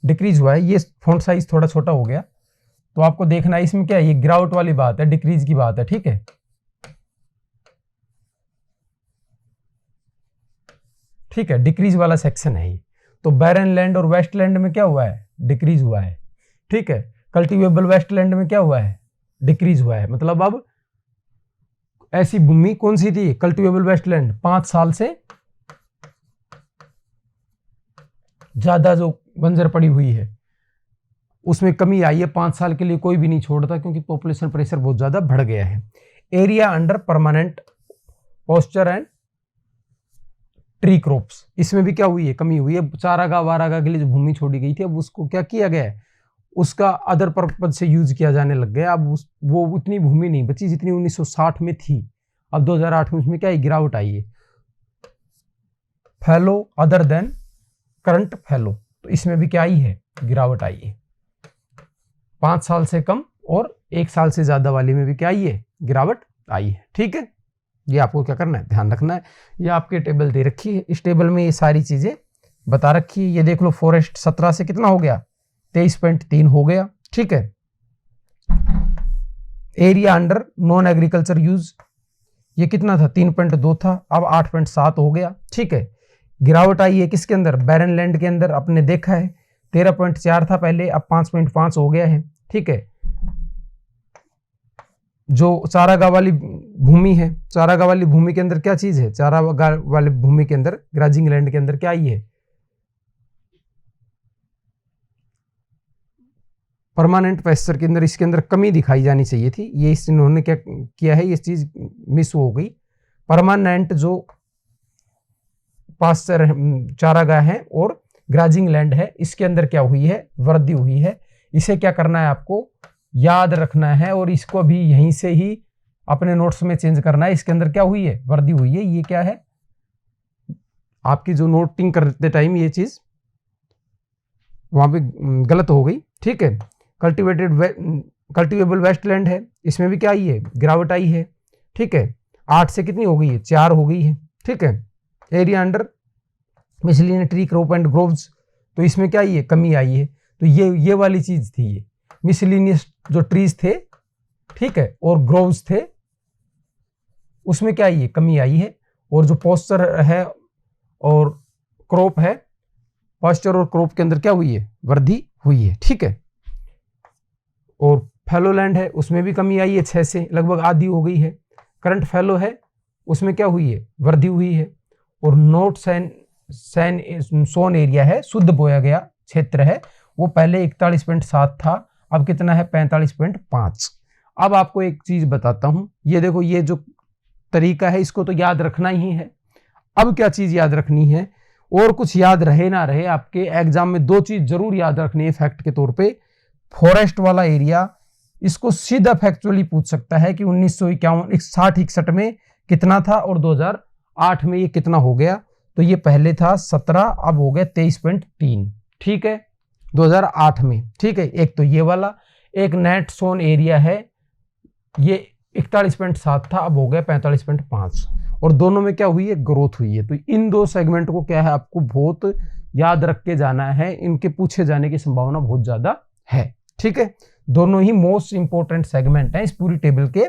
डिक्रीज हुआ है। ये फॉन्ट साइज थोड़ा छोटा हो गया तो आपको देखना है इसमें क्या है, ये गिरावट वाली बात है, डिक्रीज की बात है, ठीक है। ठीक है, डिक्रीज वाला सेक्शन है ये। तो बैरन लैंड और वेस्टलैंड में क्या हुआ है, डिक्रीज हुआ है, ठीक है। कल्टीवेबल वेस्टलैंड में क्या हुआ है, डिक्रीज हुआ है। मतलब अब ऐसी भूमि कौन सी थी, कल्टीवेबल वेस्टलैंड, 5 साल से ज्यादा जो बंजर पड़ी हुई है उसमें कमी आई है। 5 साल के लिए कोई भी नहीं छोड़ता क्योंकि पॉपुलेशन प्रेशर बहुत ज्यादा बढ़ गया है। Area under permanent pasture and tree crops, इसमें भी क्या हुई है, कमी हुई है। चारागाह वारागाह के लिए जो भूमि छोड़ी गई थी अब उसको क्या किया गया है, उसका अदर पर्पज से यूज किया जाने लग गया। अब वो उतनी भूमि नहीं बची जितनी 1960 में थी। अब 2008 में उसमें क्या है, गिरावट आई है। फैलो अदर देन करंट फैलो, तो इसमें भी क्या आई है, गिरावट आई है। 5 साल से कम और 1 साल से ज्यादा वाली में भी क्या आई है, गिरावट आई है। ठीक है, ये आपको क्या करना है, ध्यान रखना है। ये आपके टेबल दे रखी है, इस टेबल में ये सारी चीजें बता रखी है। ये देख लो, फॉरेस्ट 17 से कितना हो गया, 23.3 हो गया। ठीक है, area under non agriculture use ये कितना था, 3.2 था, अब 8.7 हो गया। ठीक है, गिरावट आई है किसके अंदर, बैरन लैंड के अंदर। आपने देखा है 13.4 था पहले, अब 5.5 हो गया है। ठीक है, जो चारागाह वाली भूमि है, चारागाह वाली भूमि के अंदर क्या चीज है, चारागाह वाली भूमि के अंदर ग्राजिंग लैंड के अंदर क्या आई है, परमानेंट पेस्चर के अंदर, इसके अंदर कमी दिखाई जानी चाहिए थी। ये इन्होंने क्या किया है, ये चीज मिस हो गई। परमानेंट जो पास्चर चारागाह है और ग्राजिंग लैंड है, इसके अंदर क्या हुई है, वृद्धि हुई है। इसे क्या करना है, आपको याद रखना है और इसको भी यहीं से ही अपने नोट्स में चेंज करना है। इसके अंदर क्या हुई है, वृद्धि हुई है। ये क्या है, आपकी जो नोटिंग करते टाइम ये चीज वहां पे गलत हो गई। ठीक है, कल्टिवेबल वेस्टलैंड है, इसमें भी क्या आई है, गिरावट आई है। ठीक है, 8 से कितनी हो गई है, 4 हो गई है। ठीक है, area under miscellaneous tree crop and groves, तो इसमें क्या आई है, कमी आई है। तो ये वाली चीज थी, ये मिसलिनियस जो ट्रीज थे, ठीक है, और ग्रोव्स थे, उसमें क्या आई है, कमी आई है। और जो पॉस्चर है और क्रॉप है, पॉस्चर और क्रॉप के अंदर क्या हुई है, वृद्धि हुई है। ठीक है, और फैलो लैंड है, उसमें भी कमी आई है, 6 से लगभग आधी हो गई है। करंट फैलो है, उसमें क्या हुई है, वृद्धि हुई है। और नॉट सोन एरिया है, शुद्ध बोया गया क्षेत्र है, वो पहले 41.7 था, अब कितना है, 45.5। अब आपको एक चीज बताता हूं, ये देखो, ये जो तरीका है इसको तो याद रखना ही है। अब क्या चीज याद रखनी है, और कुछ याद रहे ना रहे, आपके एग्जाम में 2 चीज जरूर याद रखनी है फैक्ट के तौर पे। फॉरेस्ट वाला एरिया, इसको सीधा फैक्चुअली पूछ सकता है कि 1951 60-61 में कितना था और 2008 में ये कितना हो गया। तो ये पहले था 17, अब हो गया 23.3। ठीक है, 2008 में। ठीक है, एक तो ये वाला, एक नेट सोन एरिया है, ये 41.7 था, अब हो गया 45.5। और दोनों में क्या हुई है, ग्रोथ हुई है। तो इन 2 सेगमेंट को क्या है, आपको बहुत याद रख के जाना है, इनके पूछे जाने की संभावना बहुत ज्यादा है। ठीक है, दोनों ही मोस्ट इंपोर्टेंट सेगमेंट है इस पूरी टेबल के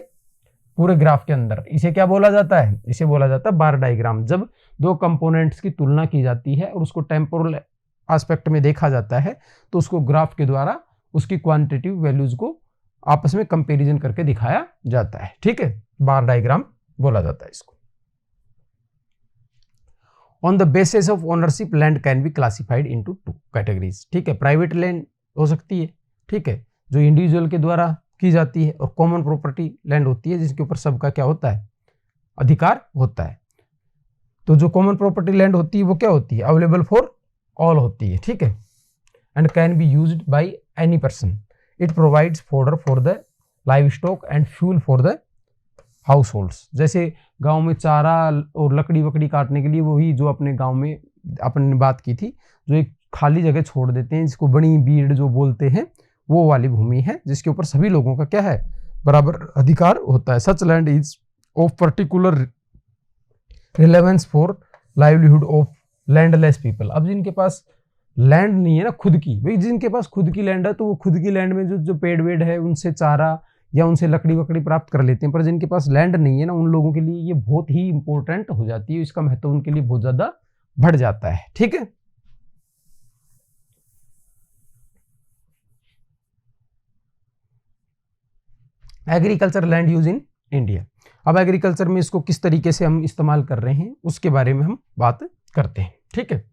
पूरे ग्राफ के अंदर। इसे क्या बोला जाता है, इसे बोला जाता है बार डायग्राम। जब 2 कंपोनेंट्स की तुलना की जाती है और उसको टेम्पोरल एस्पेक्ट में देखा जाता है, तो उसको ग्राफ के द्वारा उसकी क्वांटिटेटिव वैल्यूज को आपस में कंपैरिजन करके दिखाया जाता है। ठीक है, बार डायग्राम बोला जाता है इसको। On the basis of ownership land can be classified into 2 categories. ठीक है, प्राइवेट लैंड हो सकती है, ठीक है, जो इंडिविजुअल के द्वारा की जाती है, और कॉमन प्रॉपर्टी लैंड होती है जिसके ऊपर सबका क्या होता है, अधिकार होता है। तो जो कॉमन प्रॉपर्टी लैंड होती है वो क्या होती है, अवेलेबल फॉर ऑल होती है। ठीक है, and can be used by any person. It provides fodder for the live stock and fuel for the house holds. जैसे गांव में चारा और लकड़ी वकड़ी काटने के लिए, वही जो अपने गांव में अपन ने बात की थी, जो एक खाली जगह छोड़ देते हैं जिसको बड़ी बीड़ जो बोलते हैं, वो वाली भूमि है जिसके ऊपर सभी लोगों का क्या है, बराबर अधिकार होता है। Such land is of particular relevance for livelihood of landless people. अब जिनके पास लैंड नहीं है ना खुद की, भाई जिनके पास खुद की लैंड है तो वो खुद की लैंड में जो पेड़ वेड़ है उनसे चारा या उनसे लकड़ी वकड़ी प्राप्त कर लेते हैं। पर जिनके पास लैंड नहीं है ना, उन लोगों के लिए ये बहुत ही इंपॉर्टेंट हो जाती है, इसका महत्व उनके लिए बहुत ज्यादा बढ़ जाता है। ठीक है, agriculture land use in India. अब एग्रीकल्चर में इसको किस तरीके से हम इस्तेमाल कर रहे हैं उसके बारे में हम बात करते हैं। ठीक है,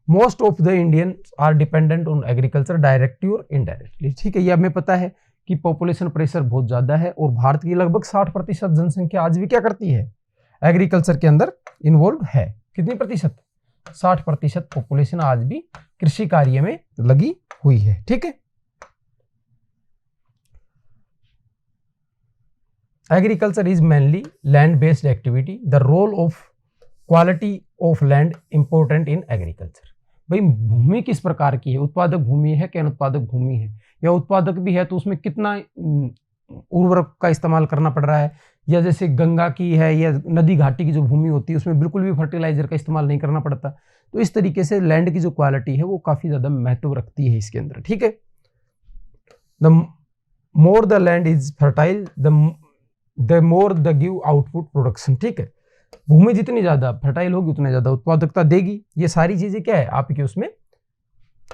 most of the Indians are dependent on agriculture directly और इनडायरेक्टली। ठीक है, ये हमें पता है कि पॉपुलेशन प्रेशर बहुत ज़्यादा है और भारत की लगभग 60% जनसंख्या आज भी क्या करती है, एग्रीकल्चर के अंदर इन्वॉल्व है। कितनी प्रतिशत, 60% पॉपुलेशन आज भी कृषि कार्य में लगी हुई है। ठीक है, agriculture is mainly land based activity. The role of quality of land important in agriculture. भाई भूमि किस प्रकार की है, उत्पादक भूमि है क्या अनुत्पादक भूमि है, या उत्पादक भी है तो उसमें कितना उर्वरक का इस्तेमाल करना पड़ रहा है, या जैसे गंगा की है या नदी घाटी की जो भूमि होती है उसमें बिल्कुल भी फर्टिलाइजर का इस्तेमाल नहीं करना पड़ता। तो इस तरीके से लैंड की जो क्वालिटी है वो काफी ज्यादा महत्व रखती है इसके अंदर। ठीक है, the more the land is fertile the more the give output production. ठीक है, भूमि जितनी ज्यादा फर्टाइल होगी उतनी ज्यादा उत्पादकता देगी। ये सारी चीजें क्या है आपके उसमें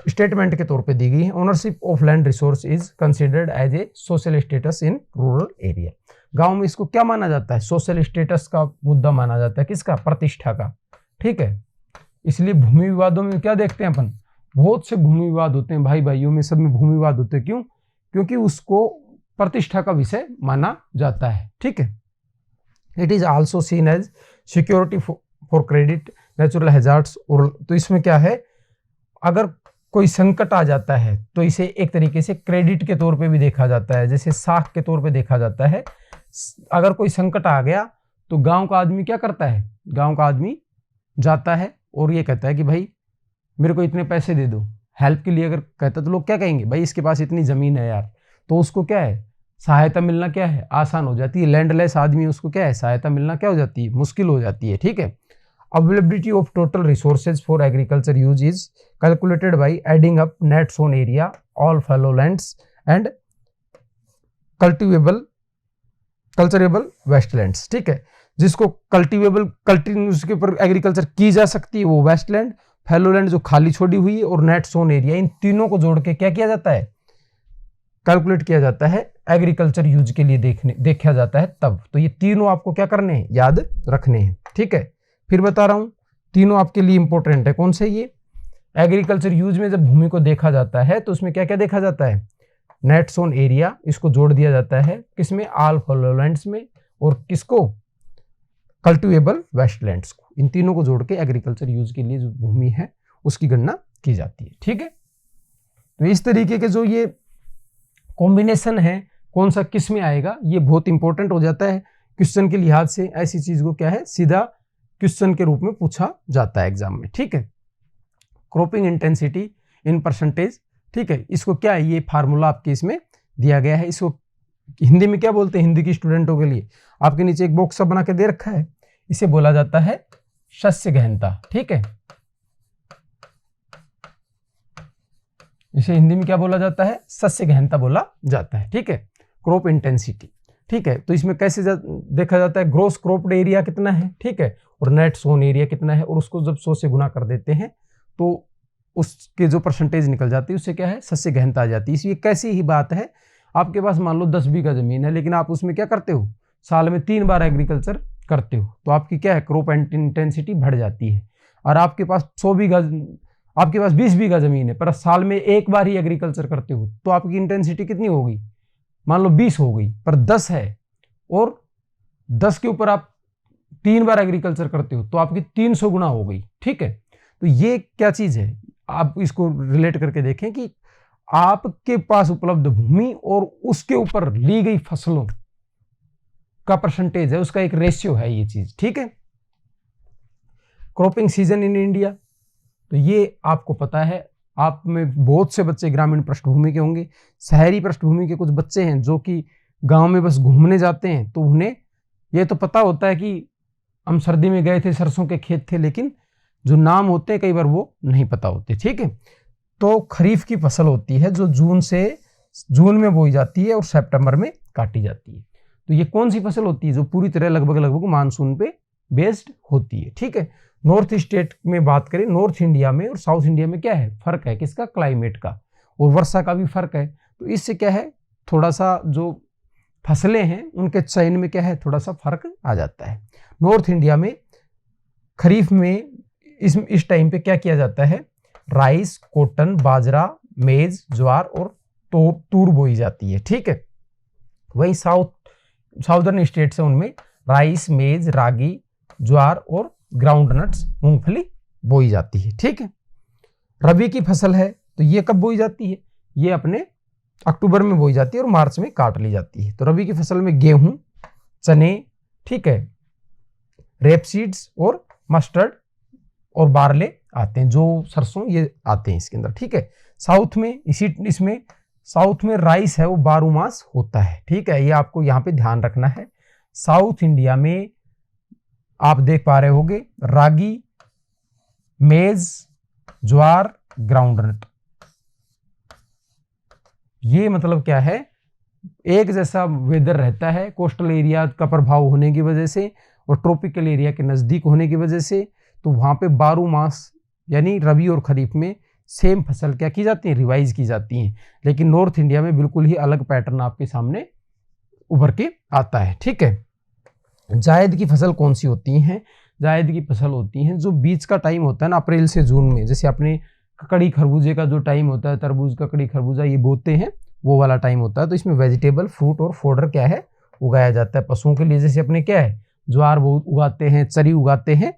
स्टेटमेंट के तौर पे दी गई है। Ownership of land resource is considered as a social status in rural area. गांव में इसको क्या माना जाता है, सोशल स्टेटस का मुद्दा माना जाता है, किसका, प्रतिष्ठा का। ठीक है, इसलिए भूमि विवादों में क्या देखते हैं अपन, बहुत से भूमि विवाद होते हैं, भाई भाइयों में सब में भूमि विवाद होते हैं। क्यों, क्योंकि उसको प्रतिष्ठा का विषय माना जाता है। ठीक है, it is also seen as security for credit natural hazards. और तो इसमें क्या है, अगर कोई संकट आ जाता है तो इसे एक तरीके से क्रेडिट के तौर पे भी देखा जाता है, जैसे साख के तौर पे देखा जाता है। अगर कोई संकट आ गया तो गांव का आदमी क्या करता है, गांव का आदमी जाता है और ये कहता है कि भाई मेरे को इतने पैसे दे दो हेल्प के लिए। अगर कहता तो लोग क्या कहेंगे, भाई इसके पास इतनी जमीन है यार, तो उसको क्या है सहायता मिलना क्या है आसान हो जाती है। लैंडलेस आदमी उसको क्या है सहायता मिलना क्या हो जाती है, मुश्किल हो जाती है। ठीक है, availability of total resources for agriculture use is calculated by adding up net sown area all fallow lands and culturable wastelands. ठीक है, जिसको कल्टिवेबल उसके ऊपर एग्रीकल्चर की जा सकती है वो वेस्टलैंड, फैलोलैंड जो खाली छोड़ी हुई है, और नेट सोन एरिया, इन तीनों को जोड़ के क्या किया जाता है, कैलकुलेट किया जाता है एग्रीकल्चर यूज के लिए देखा जाता है तब। तो ये तीनों आपको क्या करने हैं, याद रखने हैं। ठीक है, फिर बता रहा हूं तीनों आपके लिए इंपॉर्टेंट है। कौन से, ये एग्रीकल्चर यूज में जब भूमि को देखा जाता है तो उसमें क्या क्या देखा जाता है, नेट सोन एरिया, इसको जोड़ दिया जाता है किसमें, ऑल फैलोलैंड्स में, और किसको, कल्टिवेबल वेस्टलैंड्स को। इन तीनों को जोड़ के एग्रीकल्चर यूज के लिए जो भूमि है उसकी गणना की जाती है। ठीक है, तो इस तरीके के जो ये कॉम्बिनेशन है कौन सा किस में आएगा ये बहुत इंपॉर्टेंट हो जाता है क्वेश्चन के लिहाज से। ऐसी चीज को क्या है सीधा क्वेश्चन के रूप में पूछा जाता है एग्जाम में। ठीक है, क्रॉपिंग इंटेंसिटी इन परसेंटेज। ठीक है, इसको क्या है, ये फार्मूला आपके इसमें दिया गया है। इसको हिंदी में क्या बोलते हैं, हिंदी के स्टूडेंटों के लिए आपके नीचे एक बॉक्स बना के दे रखा है, इसे बोला जाता है शस्य गहनता। ठीक है, इसे हिंदी में क्या बोला जाता है, शस्य गहनता बोला जाता है। ठीक है, क्रॉप इंटेंसिटी। ठीक है, तो इसमें कैसे देखा जाता है, ग्रोस क्रॉप्ड एरिया कितना है, ठीक है, और नेट सोन एरिया कितना है, और उसको जब 100 से गुना कर देते हैं तो उसके जो परसेंटेज निकल जाती है उससे क्या है, शस्य गहनता आ जाती है। इसलिए कैसी ही बात है, आपके पास मान लो 10 बीघा जमीन है, लेकिन आप उसमें क्या करते हो, साल में 3 बार एग्रीकल्चर करते हो, तो आपकी क्या है, क्रॉप इंटेंसिटी बढ़ जाती है। और आपके पास 100 बीघा, आपके पास 20 बीघा जमीन है पर साल में एक बार ही एग्रीकल्चर करते हो, तो आपकी इंटेंसिटी कितनी हो गई, मान लो 20 हो गई, पर 10 है और 10 के ऊपर आप 3 बार एग्रीकल्चर करते हो तो आपकी 300 गुना हो गई। ठीक है, तो ये क्या चीज है, आप इसको रिलेट करके देखें कि आपके पास उपलब्ध भूमि और उसके ऊपर ली गई फसलों का परसेंटेज है, उसका एक रेशियो है ये चीज। ठीक है, क्रॉपिंग सीजन इन इंडिया, तो ये आपको पता है, आप में बहुत से बच्चे ग्रामीण पृष्ठभूमि के होंगे, शहरी पृष्ठभूमि के कुछ बच्चे हैं जो कि गांव में बस घूमने जाते हैं, तो उन्हें ये तो पता होता है कि हम सर्दी में गए थे, सरसों के खेत थे, लेकिन जो नाम होते हैं कई बार वो नहीं पता होते। ठीक है, तो खरीफ की फसल होती है जो जून में बोई जाती है और सितंबर में काटी जाती है। तो ये कौन सी फसल होती है जो पूरी तरह लगभग मानसून पे बेस्ड होती है। ठीक है, नॉर्थ स्टेट में बात करें, नॉर्थ इंडिया में और साउथ इंडिया में क्या है, फर्क है किसका, क्लाइमेट का, और वर्षा का भी फर्क है। तो इससे क्या है, थोड़ा सा जो फसलें हैं उनके चयन में क्या है, थोड़ा सा फर्क आ जाता है। नॉर्थ इंडिया में खरीफ में इस टाइम पे क्या किया जाता है, राइस, कॉटन, बाजरा, मेज, ज्वार और तूर बोई जाती है, ठीक है। वहीं साउदर्न स्टेट्स है उनमें राइस, मेज, रागी, ज्वार और ग्राउंड नट्स, मूंगफली बोई जाती है, ठीक है। रबी की फसल है तो ये कब बोई जाती है, ये अपने अक्टूबर में बोई जाती है और मार्च में काट ली जाती है। तो रबी की फसल में गेहूं, चने, ठीक है, रेपसीड्स और मस्टर्ड और बारले आते हैं, जो सरसों ये आते हैं इसके अंदर, ठीक है। साउथ में इसमें साउथ में राइस है वो 12 मास होता है, ठीक है, ये आपको यहाँ पे ध्यान रखना है। साउथ इंडिया में आप देख पा रहे होंगे रागी, मेज, ज्वार, ग्राउंडनट, ये मतलब क्या है, एक जैसा वेदर रहता है कोस्टल एरिया का प्रभाव होने की वजह से और ट्रॉपिकल एरिया के नज़दीक होने की वजह से, तो वहाँ पे 12 मास यानी रबी और खरीफ में सेम फसल क्या की जाती है, रिवाइज की जाती हैं। लेकिन नॉर्थ इंडिया में बिल्कुल ही अलग पैटर्न आपके सामने उभर के आता है, ठीक है। जायद की फसल कौन सी होती हैं, जायद की फसल होती हैं जो बीच का टाइम होता है ना, अप्रैल से जून में, जैसे अपने ककड़ी खरबूजे का जो टाइम होता है, तरबूज, ककड़ी, खरबूजा ये बोते हैं, वो वाला टाइम होता है। तो इसमें वेजिटेबल, फ्रूट और फोडर क्या है, उगाया जाता है पशुओं के लिए। जैसे अपने क्या है, ज्वार उगाते हैं, चरी उगाते हैं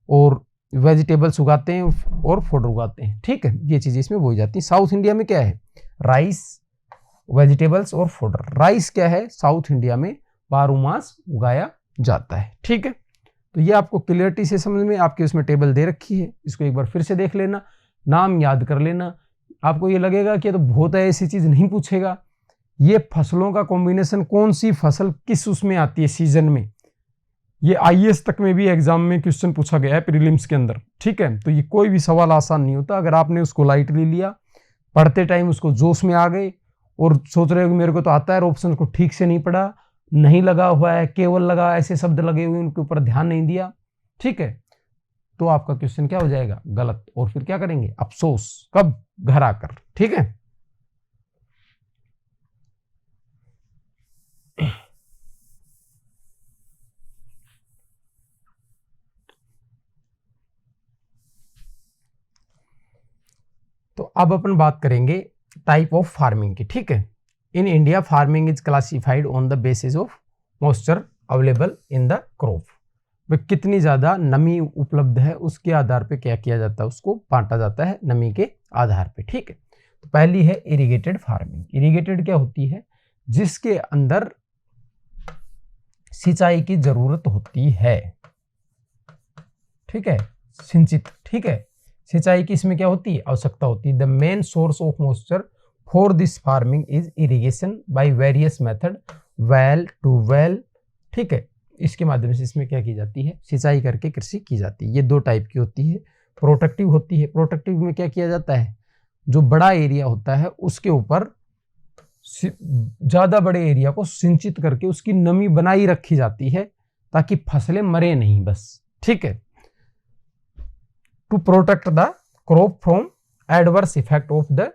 और वेजिटेबल्स उगाते हैं और फोडर उगाते हैं, ठीक है, ये चीज़ें इसमें बोई जाती है। साउथ इंडिया में क्या है, राइस, वेजिटेबल्स और फोडर। राइस क्या है, साउथ इंडिया में 12 मास उगाया जाता है, ठीक है। तो ये आपको क्लियरिटी से समझ में, आपके उसमें टेबल दे रखी है, इसको एक बार फिर से देख लेना, नाम याद कर लेना। आपको ये लगेगा कि तो बहुत है, ऐसी चीज नहीं पूछेगा। ये फसलों का कॉम्बिनेशन, कौन सी फसल किस उसमें आती है सीजन में, ये आईएएस तक में भी एग्जाम में क्वेश्चन पूछा गया है प्रीलिम्स के अंदर, ठीक है। तो ये कोई भी सवाल आसान नहीं होता। अगर आपने उसको लाइटली लिया, पढ़ते टाइम उसको जोश में आ गए और सोच रहे हो कि मेरे को तो आता है, ऑप्शन को ठीक से नहीं पढ़ा, नहीं लगा हुआ है, केवल लगा, ऐसे शब्द लगे हुए उनके ऊपर ध्यान नहीं दिया, ठीक है, तो आपका क्वेश्चन क्या हो जाएगा, गलत। और फिर क्या करेंगे, अफसोस, कब, घर आकर, ठीक है। तो अब अपन बात करेंगे टाइप ऑफ फार्मिंग की, ठीक है। In India farming is classified on the basis of moisture available in the crop. कितनी ज़्यादा नमी उपलब्ध है उसके आधार पे क्या किया जाता है, उसको बांटा जाता है नमी के आधार पे, ठीक है। तो पहली है इरिगेटेड फार्मिंग। इरिगेटेड क्या होती है, जिसके अंदर सिंचाई की जरूरत होती है, ठीक है, सिंचित, ठीक है, सिंचाई की इसमें क्या होती है, आवश्यकता होती है। The main source of moisture for this farming is irrigation by various method, well to well, ठीक है, इसके माध्यम से इसमें क्या की जाती है, सिंचाई करके कृषि की जाती है। ये दो टाइप की होती है। प्रोटेक्टिव होती है, प्रोटेक्टिव में क्या किया जाता है, जो बड़ा एरिया होता है उसके ऊपर ज्यादा बड़े एरिया को सिंचित करके उसकी नमी बनाई रखी जाती है ताकि फसलें मरे नहीं, बस, ठीक है। To protect the crop from adverse effect of the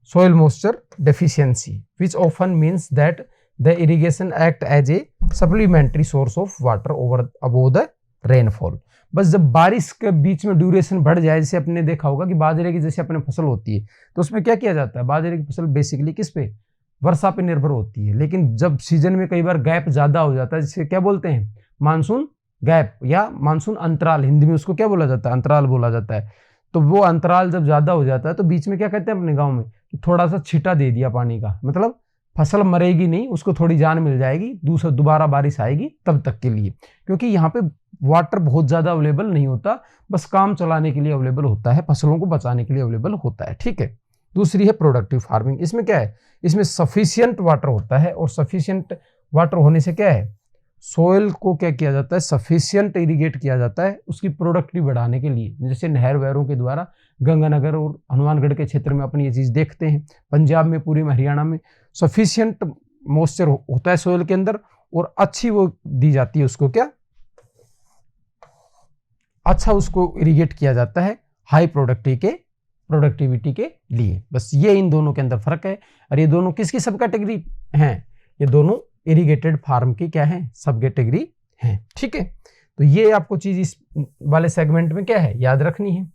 soil moisture deficiency, which often means that the irrigation act as a supplementary source of water over above the rainfall। बस जब बारिश के बीच में ड्यूरेशन बढ़ जाए, जैसे अपने देखा होगा कि बाजरे की जैसे अपने फसल होती है तो उसमें क्या किया जाता है, बाजरे की फसल बेसिकली किस पे, वर्षा पे निर्भर होती है। लेकिन जब सीजन में कई बार गैप ज्यादा हो जाता है, जिसे क्या बोलते हैं, मानसून गैप या मानसून अंतराल, हिंदी में उसको क्या बोला जाता है, अंतराल बोला जाता है। तो वो अंतराल जब ज्यादा हो जाता है तो बीच में क्या कहते हैं अपने गाँव में, थोड़ा सा छिटा दे दिया पानी का, मतलब फसल मरेगी नहीं, उसको थोड़ी जान मिल जाएगी, दोबारा बारिश आएगी तब तक के लिए, क्योंकि यहाँ पे वाटर बहुत ज़्यादा अवेलेबल नहीं होता, बस काम चलाने के लिए अवेलेबल होता है, फसलों को बचाने के लिए अवेलेबल होता है, ठीक है। दूसरी है प्रोडक्टिव फार्मिंग। इसमें क्या है, इसमें सफिशियंट वाटर होता है और सफिशियंट वाटर होने से क्या है, सोयल को क्या किया जाता है, सफिशियंट इरिगेट किया जाता है उसकी प्रोडक्टिविटी बढ़ाने के लिए। जैसे नहर वहरों के द्वारा गंगानगर और हनुमानगढ़ के क्षेत्र में अपन ये चीज़ देखते हैं, पंजाब में, पूरी हरियाणा में सफिशियंट मॉइस्चर होता है सोयल के अंदर और अच्छी वो दी जाती है उसको, क्या अच्छा उसको इरिगेट किया जाता है हाई प्रोडक्टिविटी के लिए। बस ये इन दोनों के अंदर फर्क है। और ये दोनों किसकी सब कैटेगरी हैं, ये दोनों इरिगेटेड फार्म की क्या है, सब कैटेगरी है। ठीक है, तो ये आपको चीज इस वाले सेगमेंट में क्या है, याद रखनी है।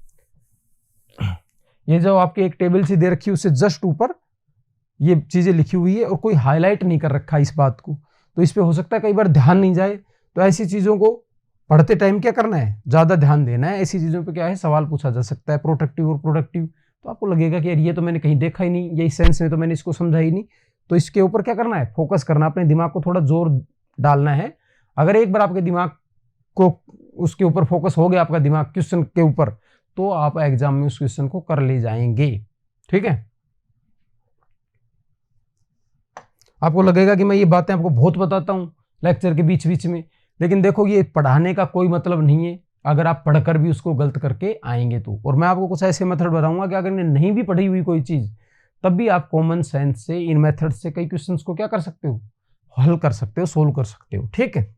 ये जो आपकी एक टेबल सी दे रखी है उससे जस्ट ऊपर ये चीजें लिखी हुई है और कोई हाईलाइट नहीं कर रखा इस बात को, तो इस पे हो सकता है कई बार ध्यान नहीं जाए। तो ऐसी चीजों को पढ़ते टाइम क्या करना है, ज्यादा ध्यान देना है। ऐसी चीजों पे क्या है, सवाल पूछा जा सकता है, प्रोटेक्टिव और प्रोडक्टिव। तो आपको लगेगा कि यार ये तो मैंने कहीं देखा ही नहीं, ये इस सेंस में तो मैंने इसको समझा ही नहीं। तो इसके ऊपर क्या करना है, फोकस करना, अपने दिमाग को थोड़ा जोर डालना है। अगर एक बार आपके दिमाग को उसके ऊपर फोकस हो गया, आपका दिमाग क्वेश्चन के ऊपर, तो आप एग्जाम में उस क्वेश्चन को कर ले जाएंगे। ठीक है, आपको लगेगा कि मैं ये बातें आपको बहुत बताता हूं लेक्चर के बीच बीच में, लेकिन देखो ये पढ़ाने का कोई मतलब नहीं है अगर आप पढ़कर भी उसको गलत करके आएंगे तो। और मैं आपको कुछ ऐसे मेथड बताऊंगा कि अगर नहीं भी पढ़ी हुई कोई चीज, तब भी आप कॉमन सेंस से इन मेथड से कई क्वेश्चंस को क्या कर सकते हो, हल कर सकते हो, सोल्व कर सकते हो। ठीक है,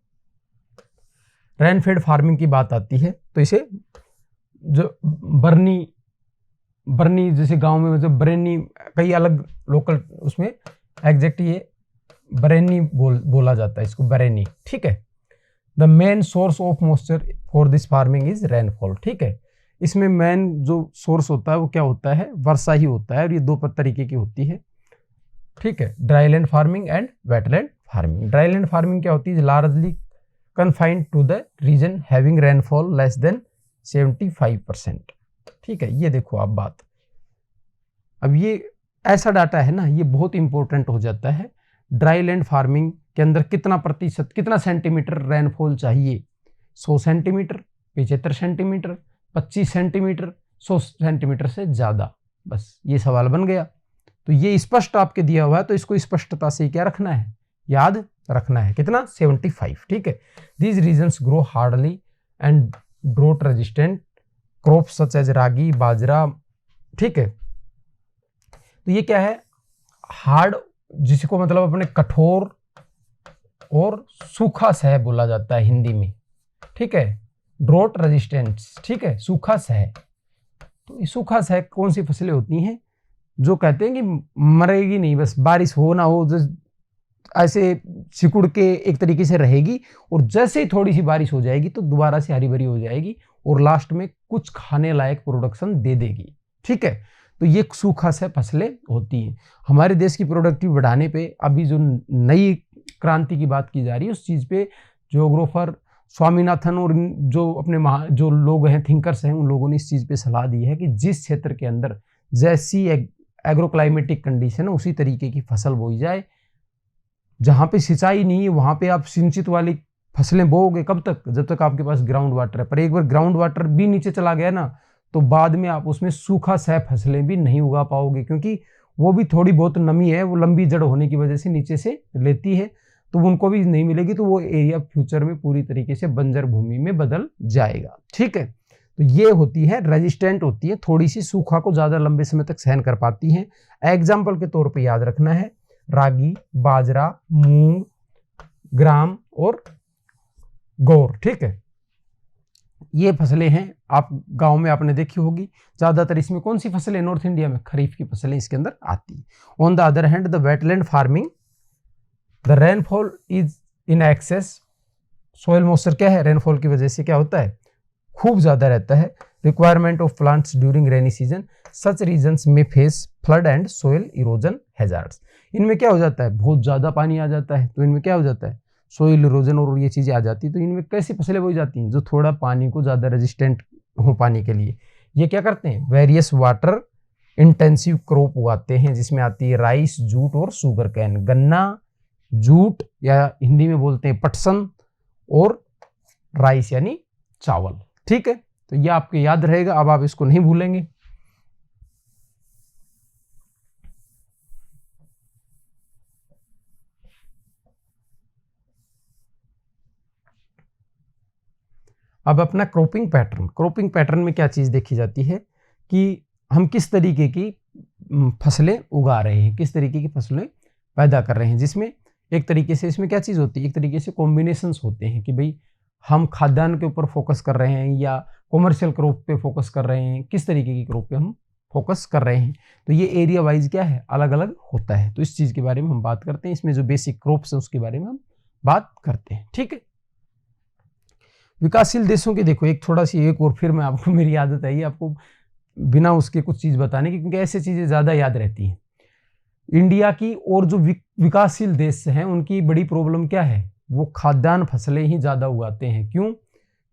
रेनफेड फार्मिंग की बात आती है तो इसे जो बरनी जैसे गांव में जो बरेनी, कई अलग लोकल उसमें एग्जैक्ट ये बरेनी बोला जाता है इसको, बरेनी। ठीक है, the main source of moisture for this farming is rainfall. ठीक है, इसमें मेन जो सोर्स होता है वो क्या होता है, वर्षा ही होता है, और ये दो तरीके की होती है। ठीक है, dryland farming and wetland farming. Dryland farming क्या होती है, largely confined to the region having rainfall less than 75%। ठीक है, ये देखो आप बात, अब ये ऐसा डाटा है ना, ये बहुत इंपॉर्टेंट हो जाता है। ड्राईलैंड फार्मिंग के अंदर कितना प्रतिशत, कितना सेंटीमीटर रेनफॉल चाहिए, 100 सेंटीमीटर, 75 सेंटीमीटर, 25 सेंटीमीटर, 100 सेंटीमीटर से ज्यादा, बस ये सवाल बन गया। तो ये स्पष्ट आपके दिया हुआ है, तो इसको स्पष्टता से क्या रखना है, याद रखना है, कितना, 75। ठीक है, these regions grow hardly and drought resistant crops such as ragi, bajra. ठीक है, तो ये क्या है, हार्ड, जिसको मतलब अपने कठोर और सूखा सह बोला जाता है हिंदी में। ठीक है, ड्रोट रेजिस्टेंस। ठीक है, सूखा सह। तो ये सूखा सह कौन सी फसलें होती हैं, जो कहते हैं कि मरेगी नहीं, बस बारिश हो ना हो ऐसे सिकुड़ के एक तरीके से रहेगी, और जैसे ही थोड़ी सी बारिश हो जाएगी तो दोबारा से हरी भरी हो जाएगी और लास्ट में कुछ खाने लायक प्रोडक्शन दे देगी। ठीक है, तो ये सूखा से फसलें होती हैं। हमारे देश की प्रोडक्टिविटी बढ़ाने पे अभी जो नई क्रांति की बात की जा रही है, उस चीज़ पे जियोग्राफर स्वामीनाथन और जो अपने जो लोग हैं, थिंकर्स हैं, उन लोगों ने इस चीज़ पे सलाह दी है कि जिस क्षेत्र के अंदर जैसी एग्रोक्लाइमेटिक कंडीशन है उसी तरीके की फसल बोई जाए। जहाँ पे सिंचाई नहीं है वहाँ पे आप सिंचित वाली फसलें बोओगे कब तक, जब तक आपके पास ग्राउंड वाटर है। पर एक बार ग्राउंड वाटर भी नीचे चला गया ना, तो बाद में आप उसमें सूखा सह फसलें भी नहीं उगा पाओगे, क्योंकि वो भी थोड़ी बहुत नमी है, वो लंबी जड़ होने की वजह से नीचे से लेती है, तो उनको भी नहीं मिलेगी, तो वो एरिया फ्यूचर में पूरी तरीके से बंजर भूमि में बदल जाएगा। ठीक है, तो ये होती है रेजिस्टेंट होती है, थोड़ी सी सूखा को ज्यादा लंबे समय तक सहन कर पाती हैं। एग्जाम्पल के तौर पर याद रखना है, रागी, बाजरा, मूंग, ग्राम और गौर। ठीक है, ये फसलें हैं, आप गांव में आपने देखी होगी। ज्यादातर इसमें कौन सी फसलें, नॉर्थ इंडिया में खरीफ की फसलें इसके अंदर आती। On the other hand the wetland farming, the rainfall is in excess. Soil moisture क्या है, रेनफॉल की वजह से क्या होता है, खूब ज्यादा रहता है। Requirement of plants during rainy season, such regions में face flood and soil erosion hazards. इनमें क्या हो जाता है, बहुत ज्यादा पानी आ जाता है, तो इनमें क्या हो जाता है, सोइल इरोजन और ये चीजें आ जाती है। तो इनमें कैसी फसलें बोई जाती हैं, जो थोड़ा पानी को ज्यादा रेजिस्टेंट हो पाने के लिए। ये क्या करते हैं, वेरियस वाटर इंटेंसिव क्रॉप उगाते हैं, जिसमें आती है राइस, जूट और शुगर कैन। गन्ना, जूट या हिंदी में बोलते हैं पटसन, और राइस यानी चावल। ठीक है, तो ये आपको याद रहेगा, अब आप इसको नहीं भूलेंगे। अब अपना क्रॉपिंग पैटर्न, क्रॉपिंग पैटर्न में क्या चीज़ देखी जाती है कि हम किस तरीके की फसलें उगा रहे हैं, किस तरीके की फसलें पैदा कर रहे हैं, जिसमें एक तरीके से इसमें क्या चीज़ होती है, एक तरीके से कॉम्बिनेशंस होते हैं कि भाई हम खाद्यान्न के ऊपर फोकस कर रहे हैं या कॉमर्शियल क्रॉप पे फोकस कर रहे हैं, किस तरीके की क्रॉप पे हम फोकस कर रहे हैं। तो ये एरिया वाइज क्या है, अलग अलग होता है। तो इस चीज के बारे में हम बात करते हैं, इसमें जो बेसिक क्रॉप्स हैं उसके बारे में हम बात करते हैं। ठीक है, विकासशील देशों के देखो एक थोड़ा सी एक और फिर मैं आपको, मेरी आदत है ये आपको बिना उसके कुछ चीज बताने की, क्योंकि ऐसी चीजें ज्यादा याद रहती हैं। इंडिया की और जो विकासशील देश हैं उनकी बड़ी प्रॉब्लम क्या है, वो खाद्यान्न फसलें ही ज्यादा उगाते हैं। क्यों?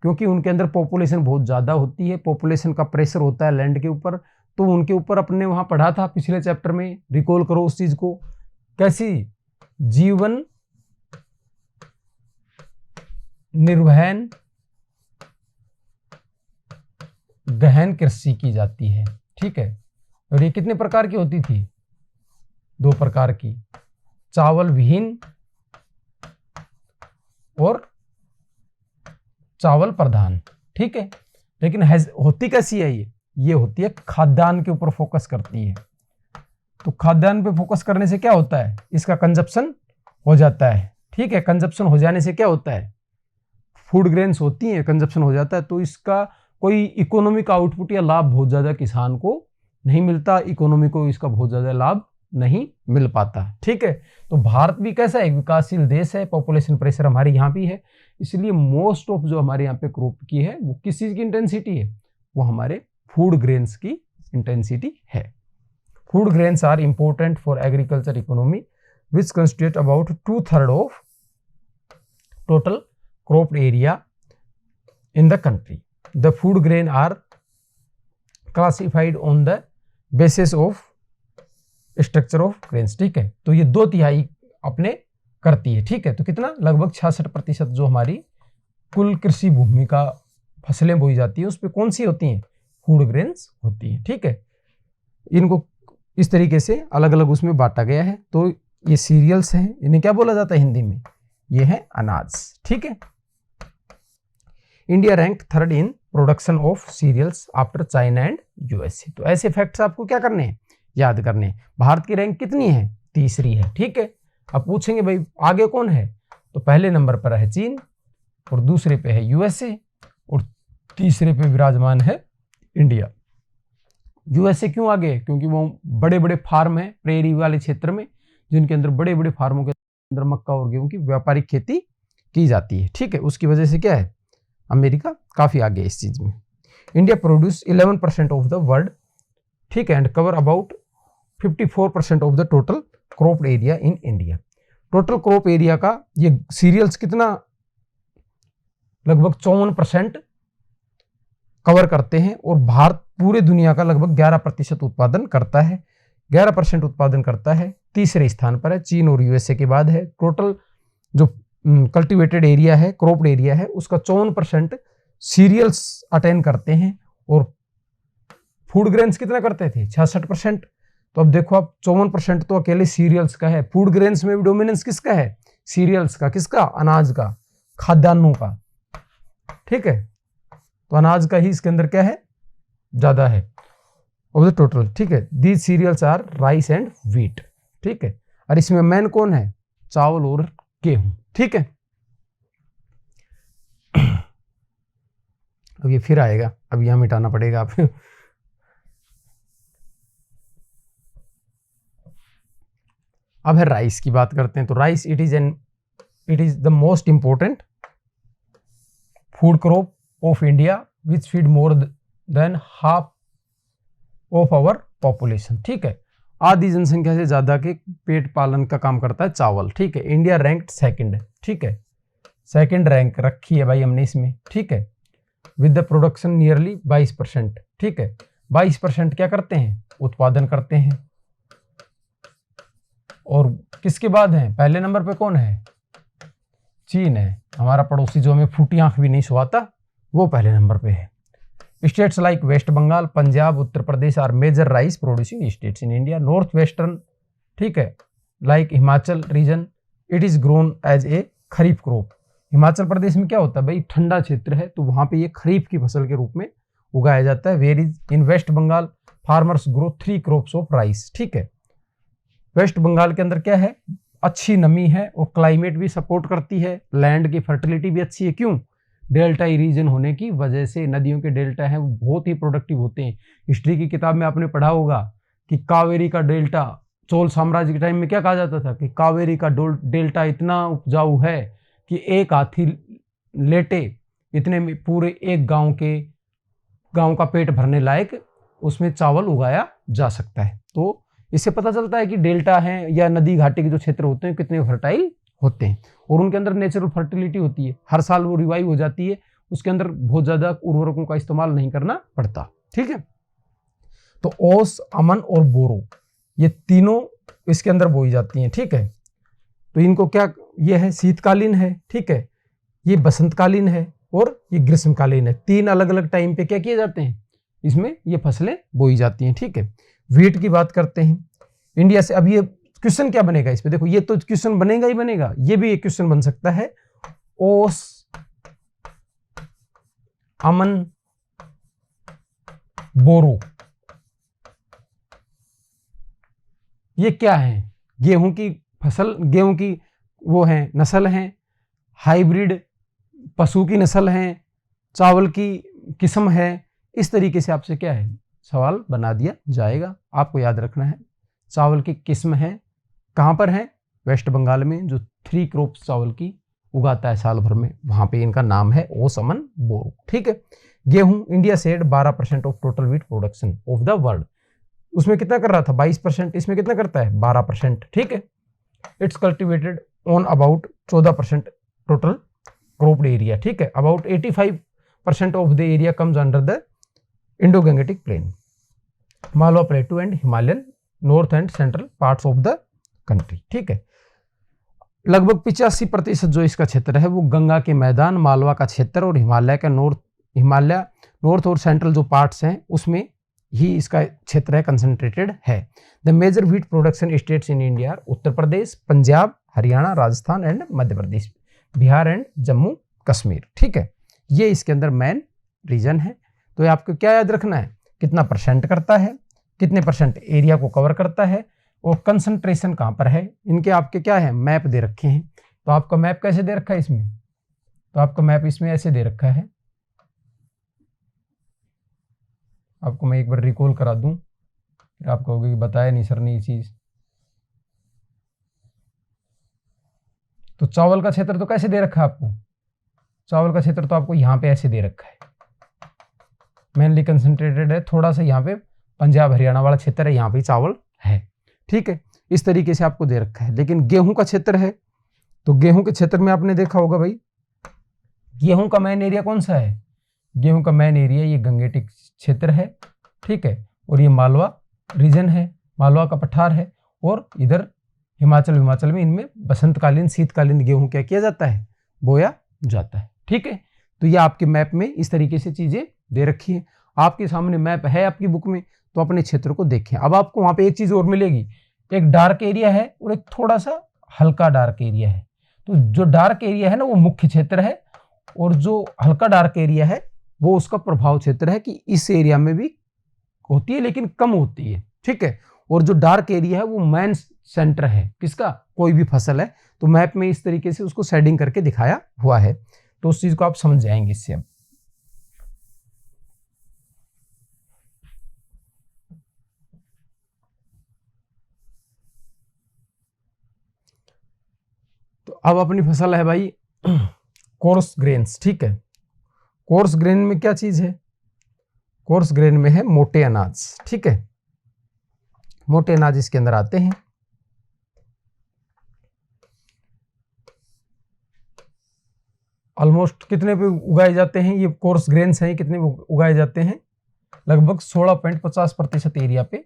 क्योंकि उनके अंदर पॉपुलेशन बहुत ज्यादा होती है, पॉपुलेशन का प्रेशर होता है लैंड के ऊपर। तो उनके ऊपर अपने वहां पढ़ा था पिछले चैप्टर में, रिकॉल करो उस चीज को, कैसी जीवन निर्वहन गहन कृषि की जाती है। ठीक है, और ये कितने प्रकार की होती थी, 2 प्रकार की, चावल विहीन और चावल प्रधान। ठीक है, लेकिन होती कैसी है ये होती है खाद्यान्न के ऊपर फोकस करती है। तो खाद्यान्न पे फोकस करने से क्या होता है, इसका कंजप्शन हो जाता है। ठीक है, कंजप्शन हो जाने से क्या होता है, फूड ग्रेन्स होती हैं, कंजप्शन हो जाता है, तो इसका कोई इकोनॉमिक आउटपुट या लाभ बहुत ज्यादा किसान को नहीं मिलता, इकोनॉमी को इसका बहुत ज्यादा लाभ नहीं मिल पाता। ठीक है, तो भारत भी कैसा है, विकासशील देश है, पॉपुलेशन प्रेशर हमारे यहाँ भी है, इसलिए मोस्ट ऑफ जो हमारे यहाँ पे क्रॉप की है वो किस चीज की इंटेंसिटी है, वो हमारे फूड ग्रेन्स की इंटेंसिटी है। Food grains are important for agriculture economy which constitute about 2/3 of total crop area in the country. The food grain are classified on the basis of structure of grains. ठीक है, तो ये 2/3 अपने करती है। ठीक है, तो कितना, लगभग 66% जो हमारी कुल कृषि भूमि का फसलें बोई जाती है उस पर कौन सी होती हैं, फूड ग्रेन्स होती हैं। ठीक है, इनको इस तरीके से अलग अलग उसमें बांटा गया है। तो ये सीरियल्स हैं, इन्हें क्या बोला जाता है हिंदी में, ये है अनाज। ठीक है, India rank 3rd in production of cereals after China and USA. तो ऐसे फैक्ट्स आपको क्या करने हैं, याद करने हैं। भारत की रैंक कितनी है, 3री है। ठीक है, अब पूछेंगे भाई आगे कौन है, तो पहले नंबर पर है चीन, और दूसरे पे है यूएसए, और तीसरे पे विराजमान है इंडिया। यूएसए क्यों आगे, क्योंकि वो बड़े बड़े फार्म है प्रेरी वाले क्षेत्र में, जिनके अंदर बड़े बड़े फार्मों के अंदर मक्का और गेहूं की व्यापारिक खेती की जाती है। ठीक है, उसकी वजह से क्या है, अमेरिका काफी आगे है इस चीज में। India produce 11% of the world, ठीक है, and cover about 54% of the total crop area in India. Total crop area का ये सीरियल्स कितना, लगभग 54% कवर करते हैं, और भारत पूरे दुनिया का लगभग 11% उत्पादन करता है। 11% उत्पादन करता है, तीसरे स्थान पर है, चीन और यूएसए के बाद है। टोटल जो कल्टीवेटेड एरिया है, क्रॉप्ड एरिया है, उसका 54% सीरियल्स अटेन करते हैं, और फूड ग्रेन्स कितना करते थे, 66%। तो अब देखो आप 54% तो अकेले सीरियल्स का है, फूड ग्रेन्स में भी डोमिनेंस किसका है, सीरियल्स का, किसका, अनाज का, खाद्यान्नों का। ठीक है, तो अनाज का ही इसके अंदर क्या है, ज्यादा है ऑफ द टोटल। ठीक है, these cereals are rice and wheat. ठीक है, और इसमें मेन कौन है, चावल और गेहूं। ठीक है, अब ये फिर आएगा, अब यहां मिटाना पड़ेगा आप। अब है राइस की बात करते हैं। तो rice it is the most important food crop of India which feed more than half of our population. ठीक है, आधी जनसंख्या से ज्यादा के पेट पालन का काम करता है चावल। ठीक है, इंडिया रैंक्ड 2nd। ठीक है, 2nd रैंक रखी है भाई हमने इसमें। ठीक है, विद द प्रोडक्शन नियरली 22%। ठीक है, 22% क्या करते हैं, उत्पादन करते हैं। और किसके बाद है, पहले नंबर पे कौन है, चीन है, हमारा पड़ोसी जो हमें फूटी आंख भी नहीं सुहाता, वो पहले नंबर पे है। States like West Bengal, Punjab, Uttar Pradesh are major rice producing states in India. North western, ठीक है, like Himachal region, it is grown as a kharif crop. Himachal Pradesh में क्या होता है भाई, ठंडा क्षेत्र है, तो वहां पे ये खरीफ की फसल के रूप में उगाया जाता है। Where is in west Bengal farmers grow 3 crops of rice. ठीक है, वेस्ट बंगाल के अंदर क्या है, अच्छी नमी है और क्लाइमेट भी सपोर्ट करती है, लैंड की फर्टिलिटी भी अच्छी है। क्यों, डेल्टाई रीजन होने की वजह से नदियों के डेल्टा हैं वो बहुत ही प्रोडक्टिव होते हैं। हिस्ट्री की किताब में आपने पढ़ा होगा कि कावेरी का डेल्टा, चोल साम्राज्य के टाइम में क्या कहा जाता था कि कावेरी का डेल्टा इतना उपजाऊ है कि एक हाथी लेटे इतने में पूरे एक गांव का पेट भरने लायक उसमें चावल उगाया जा सकता है। तो इससे पता चलता है कि डेल्टा है या नदी घाटी के जो क्षेत्र होते हैं कितने फर्टाइल होते हैं और उनके अंदर नेचुरल फर्टिलिटी होती है, हर साल वो रिवाइव हो जाती है, उसके अंदर बहुत ज्यादा उर्वरकों का इस्तेमाल नहीं करना पड़ता। ठीक है, तो ओस, अमन और बोरो ये तीनों इसके अंदर बोई जाती हैं। ठीक है, तो इनको क्या, ये है शीतकालीन है, ठीक है, ये बसंतकालीन है और ये ग्रीष्मकालीन है। तीन अलग अलग टाइम पे क्या किए जाते हैं, इसमें ये फसलें बोई जाती हैं। ठीक है, वीट की बात करते हैं इंडिया से। अब ये क्वेश्चन क्या बनेगा इस पे, देखो ये तो क्वेश्चन बनेगा ही बनेगा, ये भी एक क्वेश्चन बन सकता है। ओस, अमन, बोरो ये क्या है, गेहूं की फसल, गेहूं की वो है नस्ल है, हाइब्रिड पशु की नस्ल है, चावल की किस्म है। इस तरीके से आपसे क्या है सवाल बना दिया जाएगा। आपको याद रखना है चावल की किस्म है, कहाँ पर है, वेस्ट बंगाल में, जो 3 क्रॉप्स चावल की उगाता है साल भर में, वहाँ पे इनका नाम है ओस, अमन, बोरो। ठीक है, गेहूं India said 12% of total wheat production of the world, उसमें कितना कर रहा था 22%, इसमें कितना करता है 12%। ठीक है, it's cultivated on about 14% total cropped area. ठीक है, about 85% of the area comes under the Indo Gangetic plain, Malwa plateau and Himalayan north and central parts of the country. ठीक है, लगभग 85% जो इसका क्षेत्र है वो गंगा के मैदान, मालवा का क्षेत्र और हिमालय का नॉर्थ और सेंट्रल जो पार्ट्स हैं उसमें ही इसका क्षेत्र है, कंसंट्रेटेड है। The major wheat production states in India, Uttar Pradesh, Punjab, Haryana, Rajasthan and Madhya Pradesh, Bihar and Jammu Kashmir. ठीक है, ये इसके अंदर मेन रीजन है। तो आपको क्या याद रखना है, कितना परसेंट करता है, कितने परसेंट एरिया को कवर करता है और कंसंट्रेशन कहाँ पर है। इनके आपके क्या है मैप दे रखे हैं। तो आपका मैप कैसे दे रखा है इसमें, तो आपका मैप इसमें ऐसे दे रखा है, आपको मैं एक बार रिकॉल करा दूं, फिर आप कहोगे कि बताया नहीं सर ने ये चीज। तो चावल का क्षेत्र तो कैसे दे रखा है आपको, चावल का क्षेत्र तो आपको यहाँ पे ऐसे दे रखा है, मेनली कंसंट्रेटेड है, थोड़ा सा यहाँ पे पंजाब हरियाणा वाला क्षेत्र है, यहाँ पे चावल है। ठीक है, इस तरीके से आपको दे रखा है। लेकिन गेहूं का क्षेत्र है, तो गेहूं के क्षेत्र में आपने देखा होगा भाई, गेहूं का मेन एरिया कौन सा है, गेहूं का मेन एरिया ये गंगेटिक क्षेत्र है। ठीक है, और ये मालवा रीजन है, मालवा का पठार है, और इधर हिमाचल में इनमें बसंतकालीन शीतकालीन गेहूं क्या किया जाता है, बोया जाता है। ठीक है, तो ये आपके मैप में इस तरीके से चीजें दे रखी है। आपके सामने मैप है आपकी बुक में, तो अपने क्षेत्र को देखें। अब आपको वहां पे एक चीज और मिलेगी, एक डार्क एरिया है और एक थोड़ा सा हल्का डार्क एरिया है। तो जो डार्क एरिया है ना वो मुख्य क्षेत्र है, और जो हल्का डार्क एरिया है वो उसका प्रभाव क्षेत्र है, कि इस एरिया में भी होती है लेकिन कम होती है। ठीक है, और जो डार्क एरिया है वो मेन सेंटर है किसका, कोई भी फसल है। तो मैप में इस तरीके से उसको शेडिंग करके दिखाया हुआ है, तो उस चीज को आप समझ जाएंगे इससे। अब तो अब अपनी फसल है भाई कोर्स ग्रेन्स। ठीक है, कोर्स ग्रेन में क्या चीज है, कोर्स ग्रेन में है मोटे अनाज। ठीक है, मोटे अनाज इसके अंदर आते हैं। ऑलमोस्ट कितने पे उगाए जाते हैं ये कोर्स ग्रेन्स हैं, कितने पे उगाए जाते हैं, लगभग 16.50% एरिया पे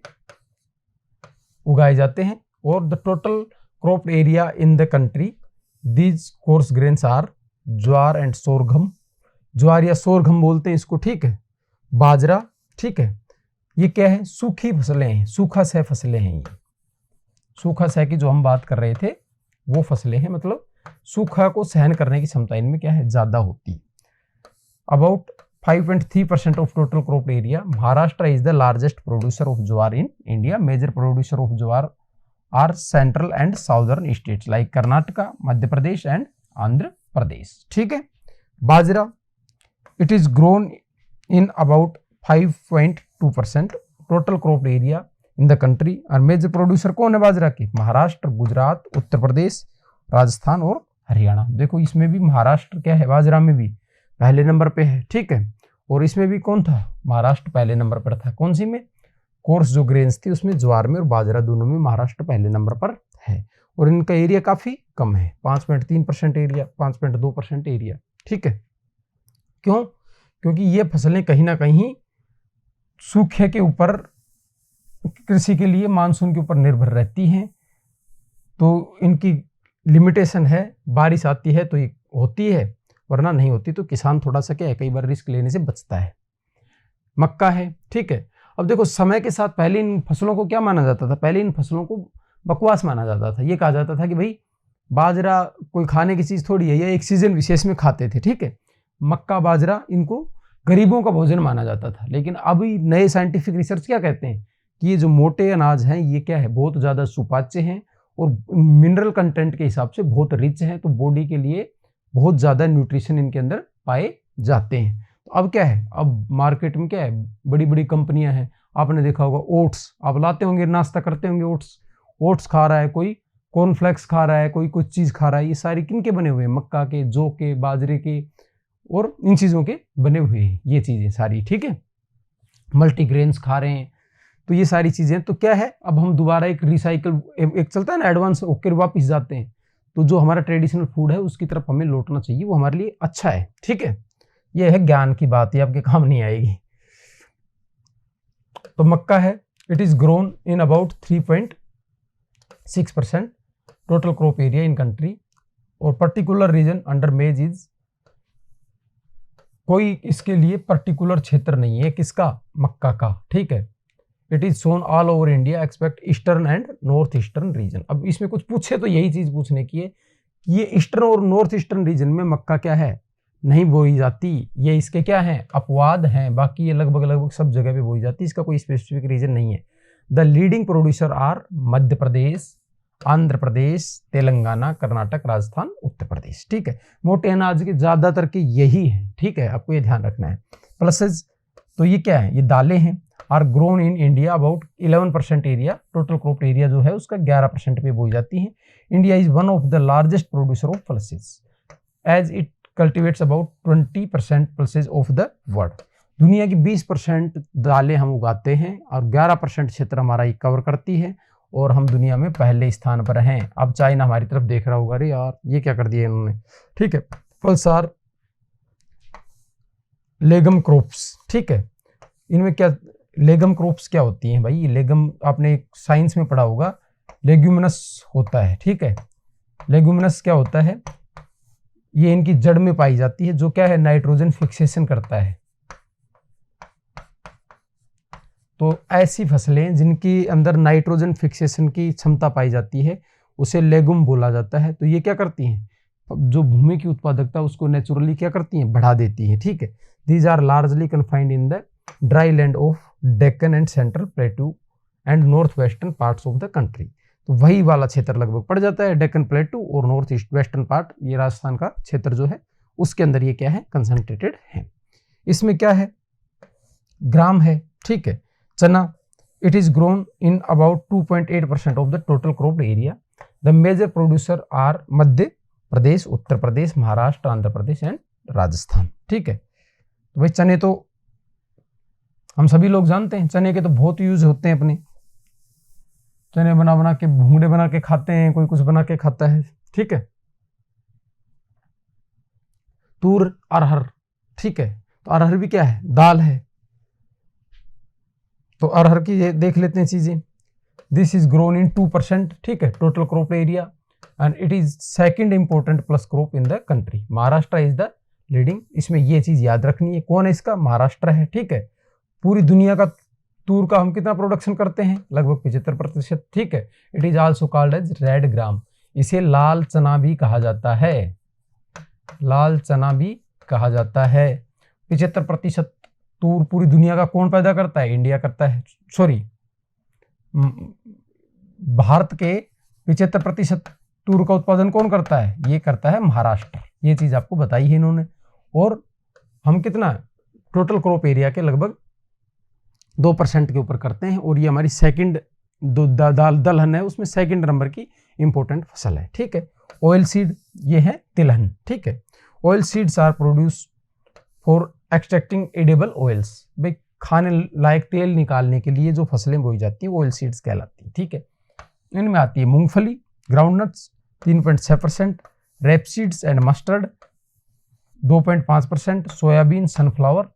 उगाए जाते हैं। और the total crop area in the country, these coarse grains are jowar and sorghum, jowar या सोरगम बोलते हैं इसको। ठीक है, बाजरा। ठीक है, ये क्या है, सूखी फसलें हैं, सूखा सह फसलें हैं। ये सूखा सह की जो हम बात कर रहे थे वो फसलें हैं, मतलब सूखा को सहन करने की क्षमता इनमें क्या है ज्यादा होती है। About 5.3% of total crop area. Maharashtra is the largest producer of jowar in India. Major producer of jowar are central and southern states like Karnataka, Madhya Pradesh and Andhra Pradesh. ठीक है, bajra it is grown in about 5.2%। Total crop area in the country. और major producer कौन है बाजरा के? महाराष्ट्र, गुजरात, उत्तर प्रदेश, राजस्थान और हरियाणा। देखो इसमें भी महाराष्ट्र क्या है, बाजरा में भी पहले नंबर पे है, ठीक है। और इसमें भी कौन था? महाराष्ट्र पहले नंबर पर था। कौन सी में? कोर्स जो ग्रेन्स थी उसमें ज्वार में और बाजरा दोनों में महाराष्ट्र पहले नंबर पर है। और इनका एरिया काफी कम है, 5.3% एरिया, 5.2% एरिया, ठीक है। क्यों? क्योंकि ये फसलें कहीं ना कहीं सूखे के ऊपर, कृषि के लिए मानसून के ऊपर निर्भर रहती हैं। तो इनकी लिमिटेशन है, बारिश आती है तो ये होती है, वरना नहीं होती। तो किसान थोड़ा सा क्या है, कई बार रिस्क लेने से बचता है। मक्का है, ठीक है। अब देखो समय के साथ पहले इन फसलों को क्या माना जाता था? पहले इन फसलों को बकवास माना जाता था। ये कहा जाता था कि भाई बाजरा कोई खाने की चीज थोड़ी है, ये एक सीजन विशेष में खाते थे, ठीक है। मक्का, बाजरा इनको गरीबों का भोजन माना जाता था। लेकिन अभी नए साइंटिफिक रिसर्च क्या कहते हैं कि ये जो मोटे अनाज हैं ये क्या है, बहुत ज़्यादा सुपाच्य हैं और मिनरल कंटेंट के हिसाब से बहुत रिच हैं। तो बॉडी के लिए बहुत ज़्यादा न्यूट्रिशन इनके अंदर पाए जाते हैं। तो अब क्या है, अब मार्केट में क्या है, बड़ी बड़ी कंपनियां हैं। आपने देखा होगा ओट्स, आप लाते होंगे, नाश्ता करते होंगे, ओट्स खा रहा है कोई, कॉर्नफ्लेक्स खा रहा है कोई, कुछ चीज़ खा रहा है। ये सारी किन के बने हुए हैं? मक्का के, जौ के, बाजरे के और इन चीज़ों के बने हुए हैं ये चीज़ें सारी, ठीक है। मल्टीग्रेन्स खा रहे हैं। तो ये सारी चीज़ें, तो क्या है, अब हम दोबारा एक रिसाइकल, एक चलता है ना एडवांस, होकर वापस जाते हैं। तो जो हमारा ट्रेडिशनल फूड है उसकी तरफ हमें लौटना चाहिए, वो हमारे लिए अच्छा है, ठीक है। ये है ज्ञान की बात, ये आपके काम नहीं आएगी। तो मक्का है, it is grown in about 3.6% total crop area in country. और पर्टिकुलर रीजन अंडर मेज इज, कोई इसके लिए पर्टिकुलर क्षेत्र नहीं है किसका, मक्का का, ठीक है। It is sown all over India expect eastern and north eastern region. अब इसमें कुछ पूछे तो यही चीज पूछने की है कि ये ईस्टर्न और नॉर्थ ईस्टर्न रीजन में मक्का क्या है, नहीं बोई जाती। ये इसके क्या है, अपवाद हैं, बाकी ये लगभग सब जगह पे बोई जाती है। इसका कोई स्पेसिफिक रीजन नहीं है। The leading producer are Madhya प्रदेश, आंध्र प्रदेश, तेलंगाना, कर्नाटक, राजस्थान, उत्तर प्रदेश, ठीक है। मोटे अनाज के ज्यादातर के यही है, ठीक है, आपको ये ध्यान रखना है। प्लसेज, तो ये क्या है, ये दालें हैं। Are grown in India about 11% area, total crop area जो है उसका 11% पे बोई जाती है। India is one of the largest producer of pulses as it cultivates about 20% pulses of the world. दुनिया की 20% दालें हम उगाते हैं और 11% क्षेत्र हमारा ये कवर करती है, और हम दुनिया में पहले स्थान पर हैं। अब चाइना हमारी तरफ देख रहा होगा, अरे यार ये क्या कर दिया इन्होंने, ठीक है। पल्सार लेगम क्रॉप्स, ठीक है। इनमें क्या, लेगम क्रॉप्स क्या होती हैं भाई? ये लेगम आपने साइंस में पढ़ा होगा, लेग्यूमिनस होता है, ठीक है। लेग्यूमिनस क्या होता है, ये इनकी जड़ में पाई जाती है, जो क्या है, नाइट्रोजन फिक्सेशन करता है। तो ऐसी फसलें जिनकी अंदर नाइट्रोजन फिक्सेशन की क्षमता पाई जाती है उसे लेगुम बोला जाता है। तो ये क्या करती हैं, जो भूमि की उत्पादकता उसको नेचुरली क्या करती हैं, बढ़ा देती हैं, ठीक है। These are largely confined in the dry land of Deccan and central plateau and north western parts of the country. तो वही वाला क्षेत्र लगभग पड़ जाता है, डेक्कन प्लेटू और नॉर्थ ईस्ट वेस्टर्न पार्ट, ये राजस्थान का क्षेत्र जो है उसके अंदर ये क्या है, कंसंट्रेटेड है। इसमें क्या है, ग्राम है, ठीक है। चना, it is grown in about 2.8% of the total crop area. The major producer are Madhya Pradesh, Uttar Pradesh, Maharashtra, Andhra Pradesh and Rajasthan, ठीक है। तो भाई चने तो हम सभी लोग जानते हैं, चने के तो बहुत यूज होते हैं अपने, चने बना के, भूंगड़े बना के खाते हैं, कोई कुछ बना के खाता है, ठीक है। तूर, अरहर, ठीक है। तो अरहर भी क्या है, दाल है। तो अरहर की देख लेते हैं चीजें। दिस इज ग्रोन इन 2%, ठीक है, total crop area, and it is second important plus crop in the country. Maharashtra is the leading. इसमें ये चीज याद रखनी है, कौन है इसका, महाराष्ट्र है, ठीक है। पूरी दुनिया का तूर का हम कितना प्रोडक्शन करते हैं, लगभग 75%, ठीक है। It is also called as red gram. इसे लाल चना भी कहा जाता है, लाल चना भी कहा जाता है। 75% तूर पूरी दुनिया का कौन पैदा करता है, इंडिया करता है, सॉरी भारत के 75% तूर का उत्पादन कौन करता है, ये करता है महाराष्ट्र। ये चीज आपको बताई है इन्होंने। और हम कितना टोटल क्रॉप एरिया के लगभग 2% के ऊपर करते हैं, और ये हमारी सेकंड दलहन है, उसमें सेकंड नंबर की इंपॉर्टेंट फसल है। ठीक है। ऑयल सीड ये है तिलहन। ठीक है। Oil seeds are produce for extracting edible oils, भाई खाने लायक तेल निकालने के लिए जो फसलें बोई जाती हैं ऑयल सीड्स कहलाती हैं। ठीक है। इनमें आती है मूंगफली, groundnuts 3.6%, rapeseeds and mustard 2.5%, soybean, sunflower.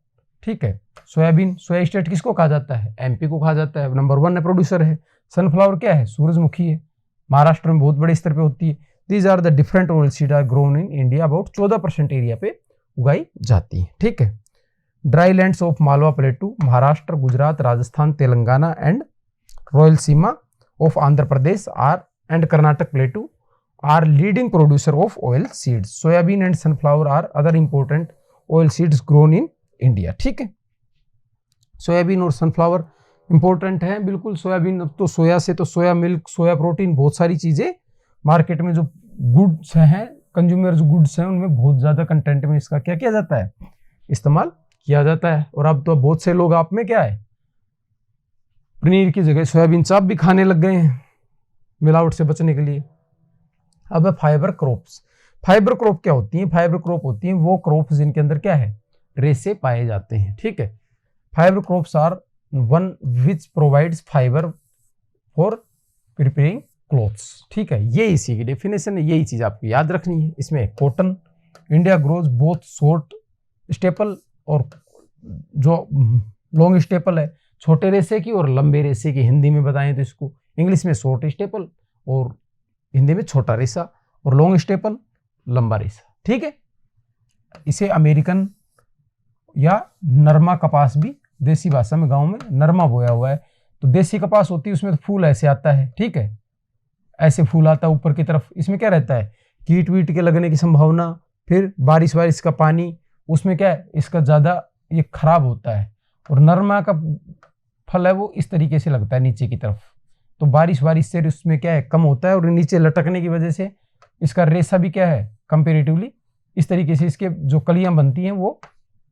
ठीक है। सोयाबीन, सोया स्टेट किसको कहा जाता है? एमपी को कहा जाता है, नंबर 1 प्रोड्यूसर है। सनफ्लावर क्या है? सूरजमुखी है, महाराष्ट्र में बहुत बड़े स्तर पे होती है। These are the different oil seed are grown in India, about 14% area पे उगाई जाती है। ठीक है। Dry lands of Malwa plateau, Maharashtra, Gujarat, Rajasthan, Telangana and Rayalaseema of Andhra Pradesh are and Karnataka plateau are leading producer of oil seeds. Soybean and sunflower are other important oil seeds grown in India. ठीक है। Soybean और sunflower important है बिल्कुल। सोयाबीन, अब तो सोया से तो सोया मिल्क, सोया प्रोटीन, बहुत सारी चीजें मार्केट में जो गुड्स हैं, कंज्यूमर्स गुड्स हैं, उनमें बहुत ज्यादा कंटेंट में इसका क्या किया जाता है? इस्तेमाल किया जाता है। और अब तो बहुत से लोग आप में क्या है, पनीर की जगह सोयाबीन चाप भी खाने लग गए हैं मिलावट से बचने के लिए। अब है फाइबर क्रॉप्स। फाइबर क्रॉप क्या होती है? फाइबर क्रॉप होती है वो क्रॉप जिनके अंदर क्या है? रेशे पाए जाते हैं। ठीक है। Fibre crops are one which provides fibre for preparing clothes. ठीक है। ये इसी की डेफिनेशन है, यही चीज आपको याद रखनी है। इसमें cotton, India grows both short staple और जो लॉन्ग स्टेपल है, छोटे रेशे की और लंबे रेशे की। हिंदी में बताएं तो इसको इंग्लिश में शॉर्ट स्टेपल और हिंदी में छोटा रेशा, और लॉन्ग स्टेपल लंबा रेशा। ठीक है। इसे अमेरिकन या नरमा कपास भी, देसी भाषा में गांव में नरमा बोया हुआ है। तो देसी कपास होती है, उसमें तो फूल ऐसे आता है। ठीक है। ऐसे फूल आता है ऊपर की तरफ। इसमें क्या रहता है? कीट वीट के लगने की संभावना, फिर बारिश वारिश का पानी, उसमें क्या है, इसका ज्यादा ये खराब होता है। और नरमा का फल है वो इस तरीके से लगता है नीचे की तरफ, तो बारिश वारिश से उसमें क्या है, कम होता है, और नीचे लटकने की वजह से इसका रेशा भी क्या है, कंपेरेटिवली इस तरीके से इसके जो कलियां बनती हैं वो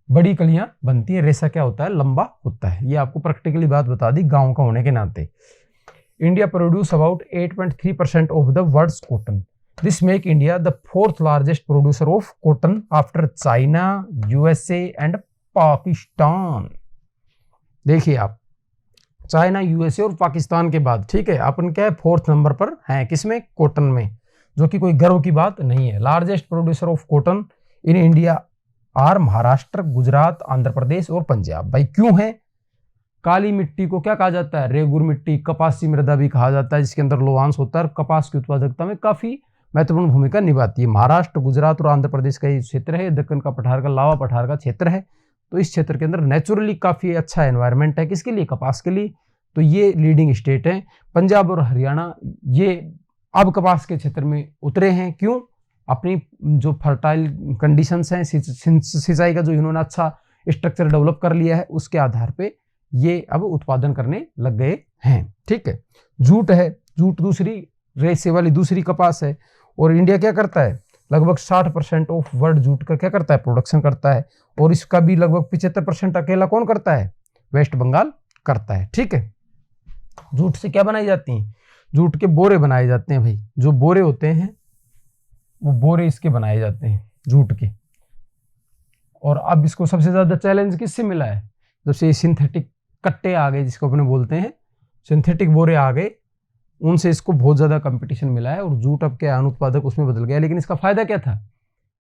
बड़ी कलियां बनती हैं। रेशा क्या होता है? लंबा होता है। ये आपको प्रैक्टिकली बात बता दी गांव का होने के नाते। India produce about 8.3% of the world's cotton. This make India the 4th largest producer of cotton after China, USA and Pakistan. देखिए आप, चाइना, यूएसए और पाकिस्तान के बाद, ठीक है, अपन क्या है, 4th नंबर पर हैं। किसमें? कॉटन में, जो कि कोई गर्व की बात नहीं है। Largest producer of cotton in India are Maharashtra, Gujarat, Andhra Pradesh और पंजाब। भाई क्यों है? काली मिट्टी को क्या कहा जाता है? रेगुर मिट्टी, कपासी मृदा भी कहा जाता है, जिसके अंदर लोहांश होता है और कपास की उत्पादकता में काफी महत्वपूर्ण भूमिका निभाती है। महाराष्ट्र, गुजरात और आंध्र प्रदेश का ये क्षेत्र है, दक्कन का पठार का, लावा पठार का क्षेत्र है। तो इस क्षेत्र के अंदर नेचुरली काफी अच्छा एनवायरनमेंट है। किसके लिए? कपास के लिए। तो ये लीडिंग स्टेट है। पंजाब और हरियाणा ये अब कपास के क्षेत्र में उतरे हैं। क्यों? अपनी जो फर्टाइल कंडीशंस हैं, सिंचाई का जो इन्होंने अच्छा स्ट्रक्चर डेवलप कर लिया है, उसके आधार पे ये अब उत्पादन करने लग गए हैं। ठीक है। जूट है, जूट दूसरी रेशे वाली दूसरी कपास है, और इंडिया क्या करता है? लगभग 60% ऑफ वर्ल्ड जूट का क्या करता है? प्रोडक्शन करता है, और इसका भी लगभग 75% अकेला कौन करता है? वेस्ट बंगाल करता है। ठीक है। जूट से क्या बनाई जाती हैं? जूट के बोरे बनाए जाते हैं। भाई जो बोरे होते हैं वो बोरे इसके बनाए जाते हैं, जूट के। और अब इसको सबसे ज्यादा चैलेंज किससे मिला है? जब से सिंथेटिक कट्टे आ गए, जिसको अपने बोलते हैं सिंथेटिक बोरे आ गए, उनसे इसको बहुत ज्यादा कंपटीशन मिला है, और जूट अब क्या अनुत्पादक उसमें बदल गया। लेकिन इसका फायदा क्या था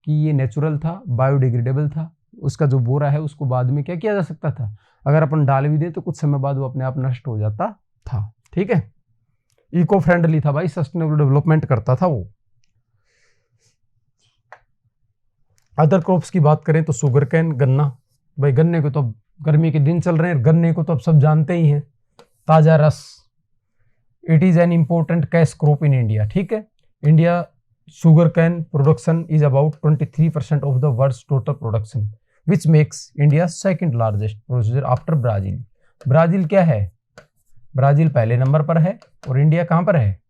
कि ये नेचुरल था, बायोडिग्रेडेबल था। उसका जो बोरा है उसको बाद में क्या किया जा सकता था, अगर अपन डाल भी दे तो कुछ समय बाद वो अपने आप नष्ट हो जाता था। ठीक है। इको फ्रेंडली था भाई, सस्टेनेबल डेवलपमेंट करता था वो। अदर क्रॉप्स की बात करें तो शुगर कैन, गन्ना। भाई गन्ने को तो अब गर्मी के दिन चल रहे हैं, गन्ने को तो अब सब जानते ही हैं, ताजा रस। It is an important cash crop in India. ठीक है। India sugar cane production is about 23% of the world's total production, which makes India second largest producer after Brazil. Brazil क्या है? ब्राजील पहले नंबर पर है, और इंडिया कहां पर है?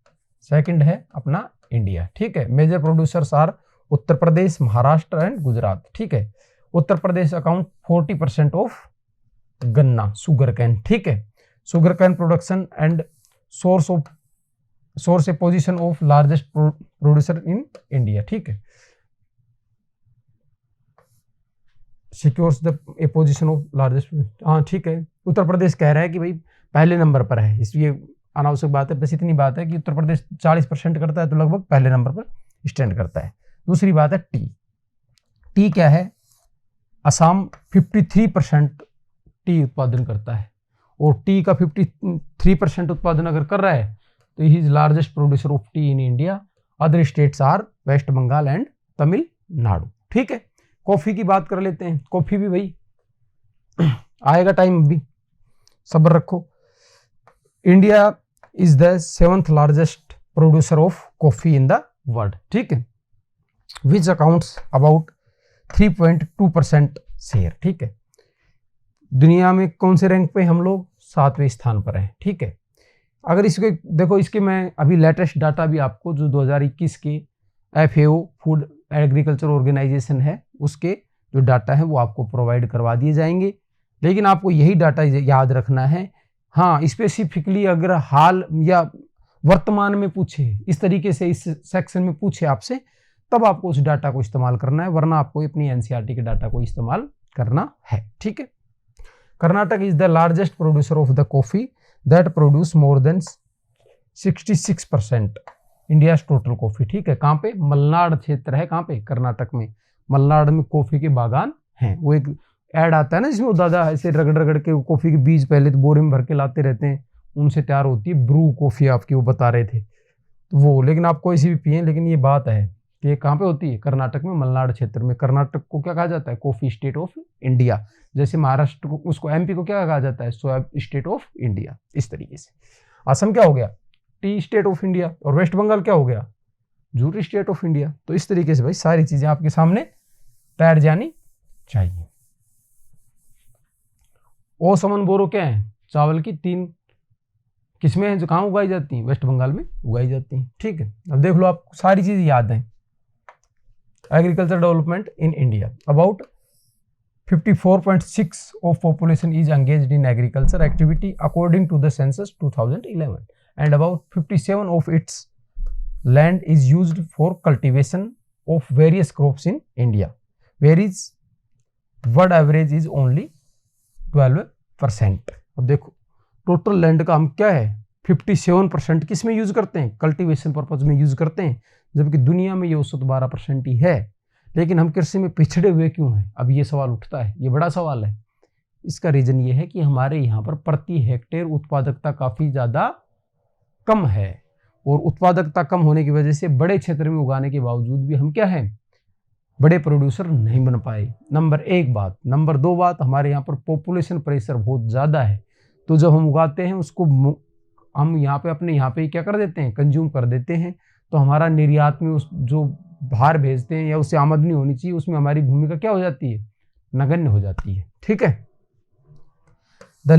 सेकंड है अपना इंडिया। ठीक है। Major producers are Uttar Pradesh, Maharashtra and Gujarat. ठीक है। Uttar Pradesh account 40% of ganna, sugar cane, ठीक है। Sugar cane production and source a position of largest producer in India, ठीक है। Secures the a position of largest, हाँ ठीक है। उत्तर प्रदेश कह रहा है कि भाई पहले नंबर पर है, इसलिए अनावश्यक बात है, बस इतनी बात है कि उत्तर प्रदेश 40% करता है तो लगभग पहले नंबर पर स्टैंड करता है। दूसरी बात है टी क्या है, असम 53% टी उत्पादन करता है, और टी का 53% उत्पादन अगर कर रहा है तो ही is largest producer of tea in India. Other states are West Bengal and Tamil Nadu, ठीक है। कॉफी की बात कर लेते हैं, कॉफी भी भाई आएगा टाइम, अभी सब्र रखो। India is the 7th largest producer of coffee in the world, ठीक है, विच अकाउंट्स अबाउट 3.2% शेयर, ठीक है। दुनिया में कौन से रैंक पे हम लोग? 7वें स्थान पर हैं, ठीक है। अगर इसको देखो, इसके मैं अभी लेटेस्ट डाटा भी आपको जो 2021 के FAO फूड एग्रीकल्चर ऑर्गेनाइजेशन है उसके जो डाटा है वो आपको प्रोवाइड करवा दिए जाएंगे, लेकिन आपको यही डाटा याद रखना है। हाँ, स्पेसिफिकली अगर हाल या वर्तमान में पूछे, इस तरीके से इस सेक्शन में पूछे आपसे, तब आपको उस डाटा को इस्तेमाल करना है, वरना आपको अपनी NCERT के डाटा को इस्तेमाल करना है, ठीक है। Karnataka is the largest producer of the coffee that produce more than 66% India total coffee, ठीक है। कहाँ पे? मलनाड क्षेत्र है, कहाँ पे? कर्नाटक में। मलनाड में कॉफी के बागान हैं। वो एक ऐड आता है ना जिसमें दादा ऐसे रगड़ रगड़ के कॉफी के बीज पहले तो बोरे में भर के लाते रहते हैं, उनसे तैयार होती है ब्रू कॉफी, आपकी वो बता रहे थे तो वो। लेकिन आप कोई सी भी पिए, लेकिन ये बात है कि ये कहाँ पे होती है? कर्नाटक में, मलनाड क्षेत्र में। कर्नाटक को क्या कहा जाता है? Coffee state of India. जैसे महाराष्ट्र को, उसको MP को क्या कहा जाता है? सोया स्टेट ऑफ इंडिया, इस तरीके से। असम क्या हो गया? Tea state of India. और वेस्ट बंगाल क्या हो गया? Jury state of India. तो इस तरीके से भाई सारी चीजें आपके सामने तैयार जानी चाहिए। ओसमन बोरो क्या है? चावल की 3 किस्में हैं जो कहाँ उगाई जाती हैं? वेस्ट बंगाल में उगाई जाती हैं, ठीक है। अब देख लो, आपको सारी चीजें याद हैं। Agriculture development in India, about 54.6 of population is engaged in agriculture activity according to the census 2011, and about 57 of its land is used for cultivation of various crops in India, whereas world average is only 12%. अब देखो, total land का हम क्या है? 57% किस में use करते हैं? कल्टीवेशन पर्पज में यूज करते हैं, जबकि दुनिया में ये औसत 12% ही है। लेकिन हम कृषि में पिछड़े हुए क्यों हैं? अब ये सवाल उठता है, ये बड़ा सवाल है। इसका रीजन ये है कि हमारे यहाँ पर प्रति हेक्टेयर उत्पादकता काफ़ी ज़्यादा कम है, और उत्पादकता कम होने की वजह से बड़े क्षेत्र में उगाने के बावजूद भी हम क्या हैं? बड़े प्रोड्यूसर नहीं बन पाए। नंबर 1 बात। नंबर 2 बात, हमारे यहाँ पर पॉपुलेशन प्रेशर बहुत ज़्यादा है, तो जब हम उगाते हैं उसको हम यहाँ पे अपने यहाँ पे क्या कर देते हैं? कंज्यूम कर देते हैं। तो हमारा निर्यात में उस जो बाहर भेजते हैं या उससे आमदनी होनी चाहिए, उसमें हमारी भूमिका क्या हो जाती है? नगण्य हो जाती है, ठीक है। The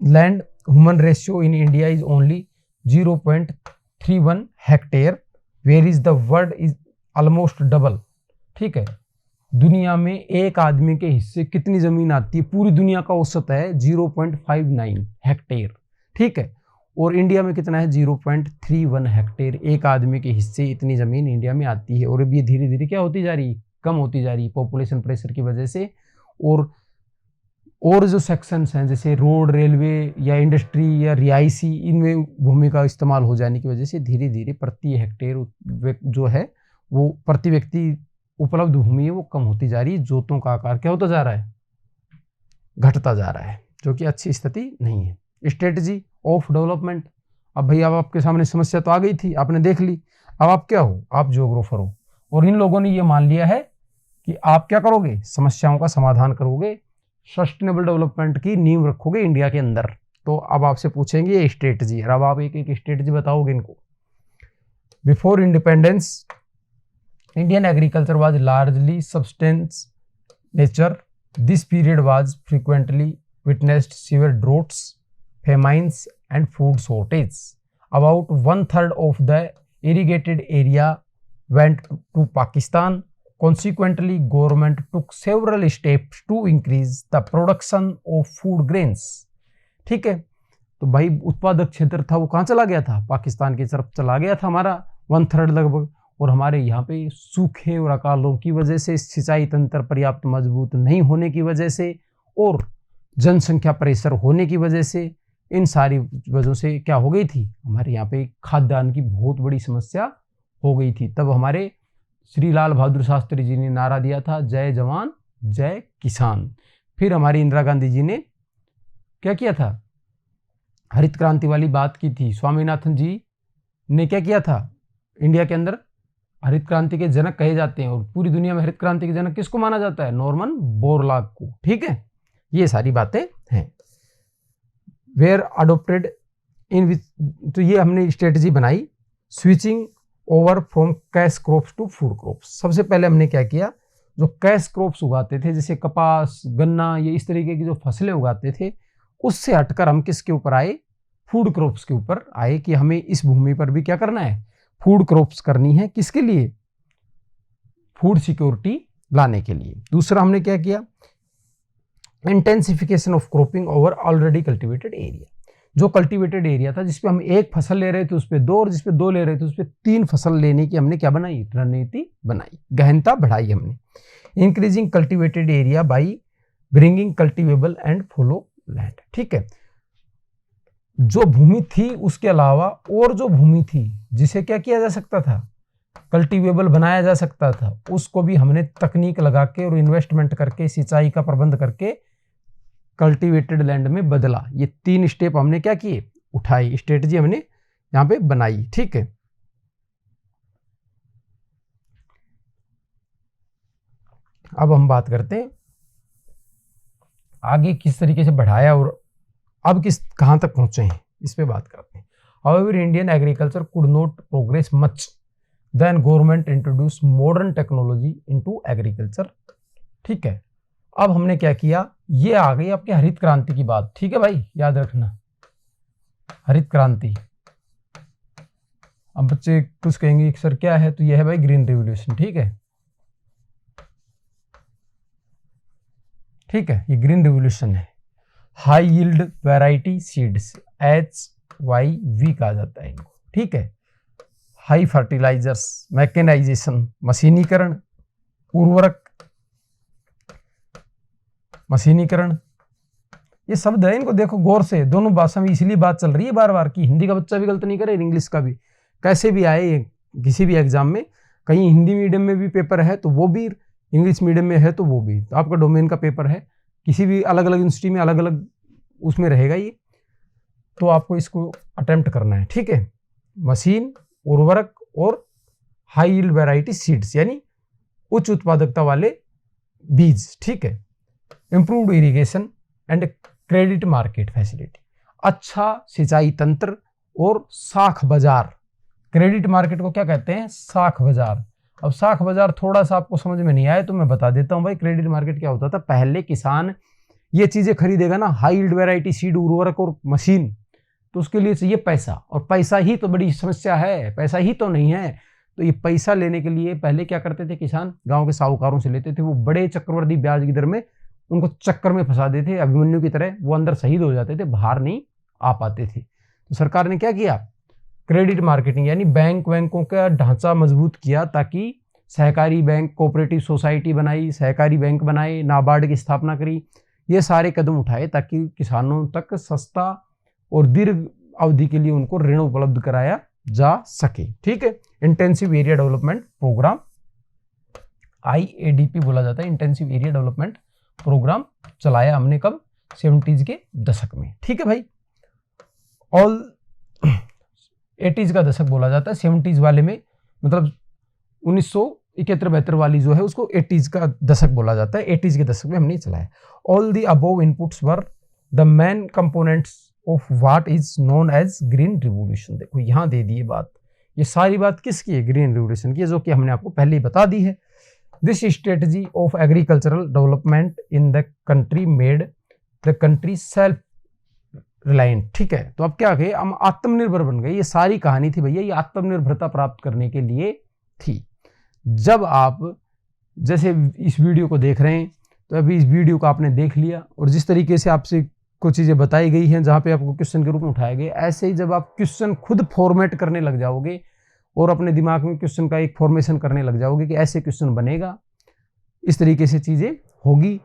land human ratio in India is only 0.31 hectare, where is the world is almost double, ठीक है। दुनिया में एक आदमी के हिस्से कितनी जमीन आती है? पूरी दुनिया का औसत है 0.59 हेक्टेयर, ठीक है। और इंडिया में कितना है? 0.31 हेक्टेयर। एक आदमी के हिस्से इतनी ज़मीन इंडिया में आती है, और अब ये धीरे धीरे क्या होती जा रही है? कम होती जा रही है पॉपुलेशन प्रेशर की वजह से। और जो सेक्शंस हैं जैसे रोड, रेलवे या इंडस्ट्री या रिहायशी, इनमें भूमि का इस्तेमाल हो जाने की वजह से धीरे धीरे प्रति हेक्टेयर जो है वो प्रति व्यक्ति उपलब्ध भूमि है वो कम होती जा रही है। जोतों का आकार क्या होता जा रहा है? घटता जा रहा है, जो कि अच्छी स्थिति नहीं है। स्ट्रेटजी ऑफ डेवलपमेंट, अब भैया अब आपके सामने समस्या तो आ गई थी, आपने देख ली। अब आप क्या हो? आप जियोग्राफर हो, और इन लोगों ने ये मान लिया है कि आप क्या करोगे? समस्याओं का समाधान करोगे, सस्टेनेबल डेवलपमेंट की नींव रखोगे इंडिया के अंदर। तो अब आपसे पूछेंगे ये स्ट्रेटजी, और अब आप एक एक स्ट्रेटजी बताओगे इनको। Before independence Indian agriculture was largely substance nature. This period was frequently witnessed severe droughts, famines and food shortage. About 1/3 of the irrigated area went to Pakistan, Consequently, government took several steps to increase the production of food grains. ठीक है, तो भाई उत्पादक क्षेत्र था वो कहाँ चला गया था, पाकिस्तान की तरफ चला गया था हमारा 1/3 लगभग। और हमारे यहाँ पे सूखे और अकालों की वजह से, सिंचाई तंत्र पर्याप्त मजबूत नहीं होने की वजह से और जनसंख्या प्रेशर होने की वजह से, इन सारी वजहों से क्या हो गई थी, हमारे यहाँ पे खाद्यान्न की बहुत बड़ी समस्या हो गई थी। तब हमारे श्री लाल बहादुर शास्त्री जी ने नारा दिया था, जय जवान जय किसान। फिर हमारी इंदिरा गांधी जी ने क्या किया था, हरित क्रांति वाली बात की थी। स्वामीनाथन जी ने क्या किया था, इंडिया के अंदर हरित क्रांति के जनक कहे जाते हैं, और पूरी दुनिया में हरित क्रांति के जनक किसको माना जाता है, नॉर्मन बोरलॉग को। ठीक है, ये सारी बातें हैं। वेयर अडोप्टेड इन विच, तो ये हमने स्ट्रेटजी बनाई, switching over from cash crops to food crops. सबसे पहले हमने क्या किया, जो कैश क्रॉप्स उगाते थे जैसे कपास, गन्ना, ये इस तरीके की जो फसलें उगाते थे, उससे हटकर हम किसके ऊपर आए, फूड क्रॉप्स के ऊपर आए कि हमें इस भूमि पर भी क्या करना है, फूड क्रॉप्स करनी है। किसके लिए, फूड सिक्योरिटी लाने के लिए। दूसरा हमने क्या किया, intensification of cropping over already cultivated area. जो कल्टिवेटेड एरिया था जिसपे हम एक फसल ले रहे थे उस पे 2, और जिसपे 2 ले रहे थे उस पे 3 फसल लेने की हमने क्या बनाई, रणनीति बनाई, गहनता बढ़ाई हमने। Increasing cultivated area by bringing cultivable and follow land. ठीक है, जो भूमि थी उसके अलावा और जो भूमि थी जिसे क्या किया जा सकता था, कल्टिवेबल बनाया जा सकता था, उसको भी हमने तकनीक लगा के और इन्वेस्टमेंट करके, सिंचाई का प्रबंध करके कल्टीवेटेड लैंड में बदला। ये 3 स्टेप हमने क्या किए, उठाई, स्ट्रेटजी हमने यहां पे बनाई। ठीक है, अब हम बात करते हैं आगे किस तरीके से बढ़ाया और अब कहां तक पहुंचे हैं, इस पे बात करते हैं। However Indian agriculture could not progress much, then government introduce modern technology into agriculture. ठीक है, अब हमने क्या किया, ये आ गई आपके हरित क्रांति की बात। ठीक है भाई, याद रखना हरित क्रांति। अब बच्चे कुछ कहेंगे सर क्या है, तो ये है भाई ग्रीन रिवॉल्यूशन। ठीक है, ठीक है, ये ग्रीन रिवॉल्यूशन है। High yield variety seeds, HYV कहा जाता है इनको। ठीक है, हाई फर्टिलाइजर्स, मैकेनाइजेशन, मशीनीकरण, उर्वरक, मशीनीकरण, ये शब्द है, इनको देखो गौर से, दोनों भाषा में इसलिए बात चल रही है बार बार कि हिंदी का बच्चा भी गलत नहीं करे, इंग्लिश का भी, कैसे भी आए किसी भी एग्जाम में, कहीं हिंदी मीडियम में भी पेपर है तो वो भी, इंग्लिश मीडियम में है तो वो भी, तो आपका डोमेन का पेपर है, किसी भी अलग अलग यूनिवर्सिटी में अलग अलग उसमें रहेगा ये, तो आपको इसको अटेम्प्ट करना है। ठीक है, मशीन, उर्वरक और हाई यील्ड वैरायटी सीड्स, यानी उच्च उत्पादकता वाले बीज। ठीक है, improved irrigation and credit market facility, अच्छा सिंचाई तंत्र और साख बाजार। क्रेडिट मार्केट को क्या कहते हैं, साख बाजार। अब साख बाजार थोड़ा सा आपको समझ में नहीं आया तो मैं बता देता हूं भाई, क्रेडिट मार्केट क्या होता था। पहले किसान ये चीजें खरीदेगा ना, हाई यील्ड वैरायटी सीड, उर्वरक और मशीन, तो उसके लिए चाहिए पैसा, और पैसा ही तो बड़ी समस्या है, पैसा ही तो नहीं है। तो ये पैसा लेने के लिए पहले क्या करते थे किसान, गांव के साहूकारों से लेते थे, वो बड़े चक्रवर्ती ब्याज की दर में उनको चक्कर में फंसा देते थे, अभिमन्यु की तरह वो अंदर शहीद हो जाते थे, बाहर नहीं आ पाते थे। तो सरकार ने क्या किया, क्रेडिट मार्केटिंग यानी बैंकों का ढांचा मजबूत किया, ताकि सहकारी बैंक, कोऑपरेटिव सोसाइटी बनाई, सहकारी बैंक बनाए, नाबार्ड की स्थापना करी, ये सारे कदम उठाए ताकि किसानों तक सस्ता और दीर्घ अवधि के लिए उनको ऋण उपलब्ध कराया जा सके। ठीक है, intensive area development programme, IADP बोला जाता है, इंटेंसिव एरिया डेवलपमेंट प्रोग्राम चलाया हमने कब, 70s के दशक में। ठीक है भाई, ऑल 80s का दशक बोला जाता है, 70s वाले में मतलब 1971-72 वाली जो है उसको 80s का दशक बोला जाता है, 80s के दशक में हमने चलाया। All the above inputs were the main components of what is known as green revolution. देखो यहाँ दे दी बात, ये सारी बात किसकी है, ग्रीन रिवॉल्यूशन की, जो कि हमने आपको पहले ही बता दी है। This strategy of agricultural development in the country made the country self reliant. ठीक है, तो अब क्या गए, हम आत्मनिर्भर बन गए। ये सारी कहानी थी भैया, ये आत्मनिर्भरता प्राप्त करने के लिए थी। जब आप जैसे इस वीडियो को देख रहे हैं, तो अभी इस वीडियो को आपने देख लिया और जिस तरीके से आपसे कुछ चीज़ें बताई गई हैं जहाँ पे आपको क्वेश्चन के रूप में उठाए गए, ऐसे ही जब आप क्वेश्चन खुद फॉर्मेट करने लग जाओगे और अपने दिमाग में क्वेश्चन का एक फॉर्मेशन करने लग जाओगे कि ऐसे क्वेश्चन बनेगा, इस तरीके से चीज़ें होगी,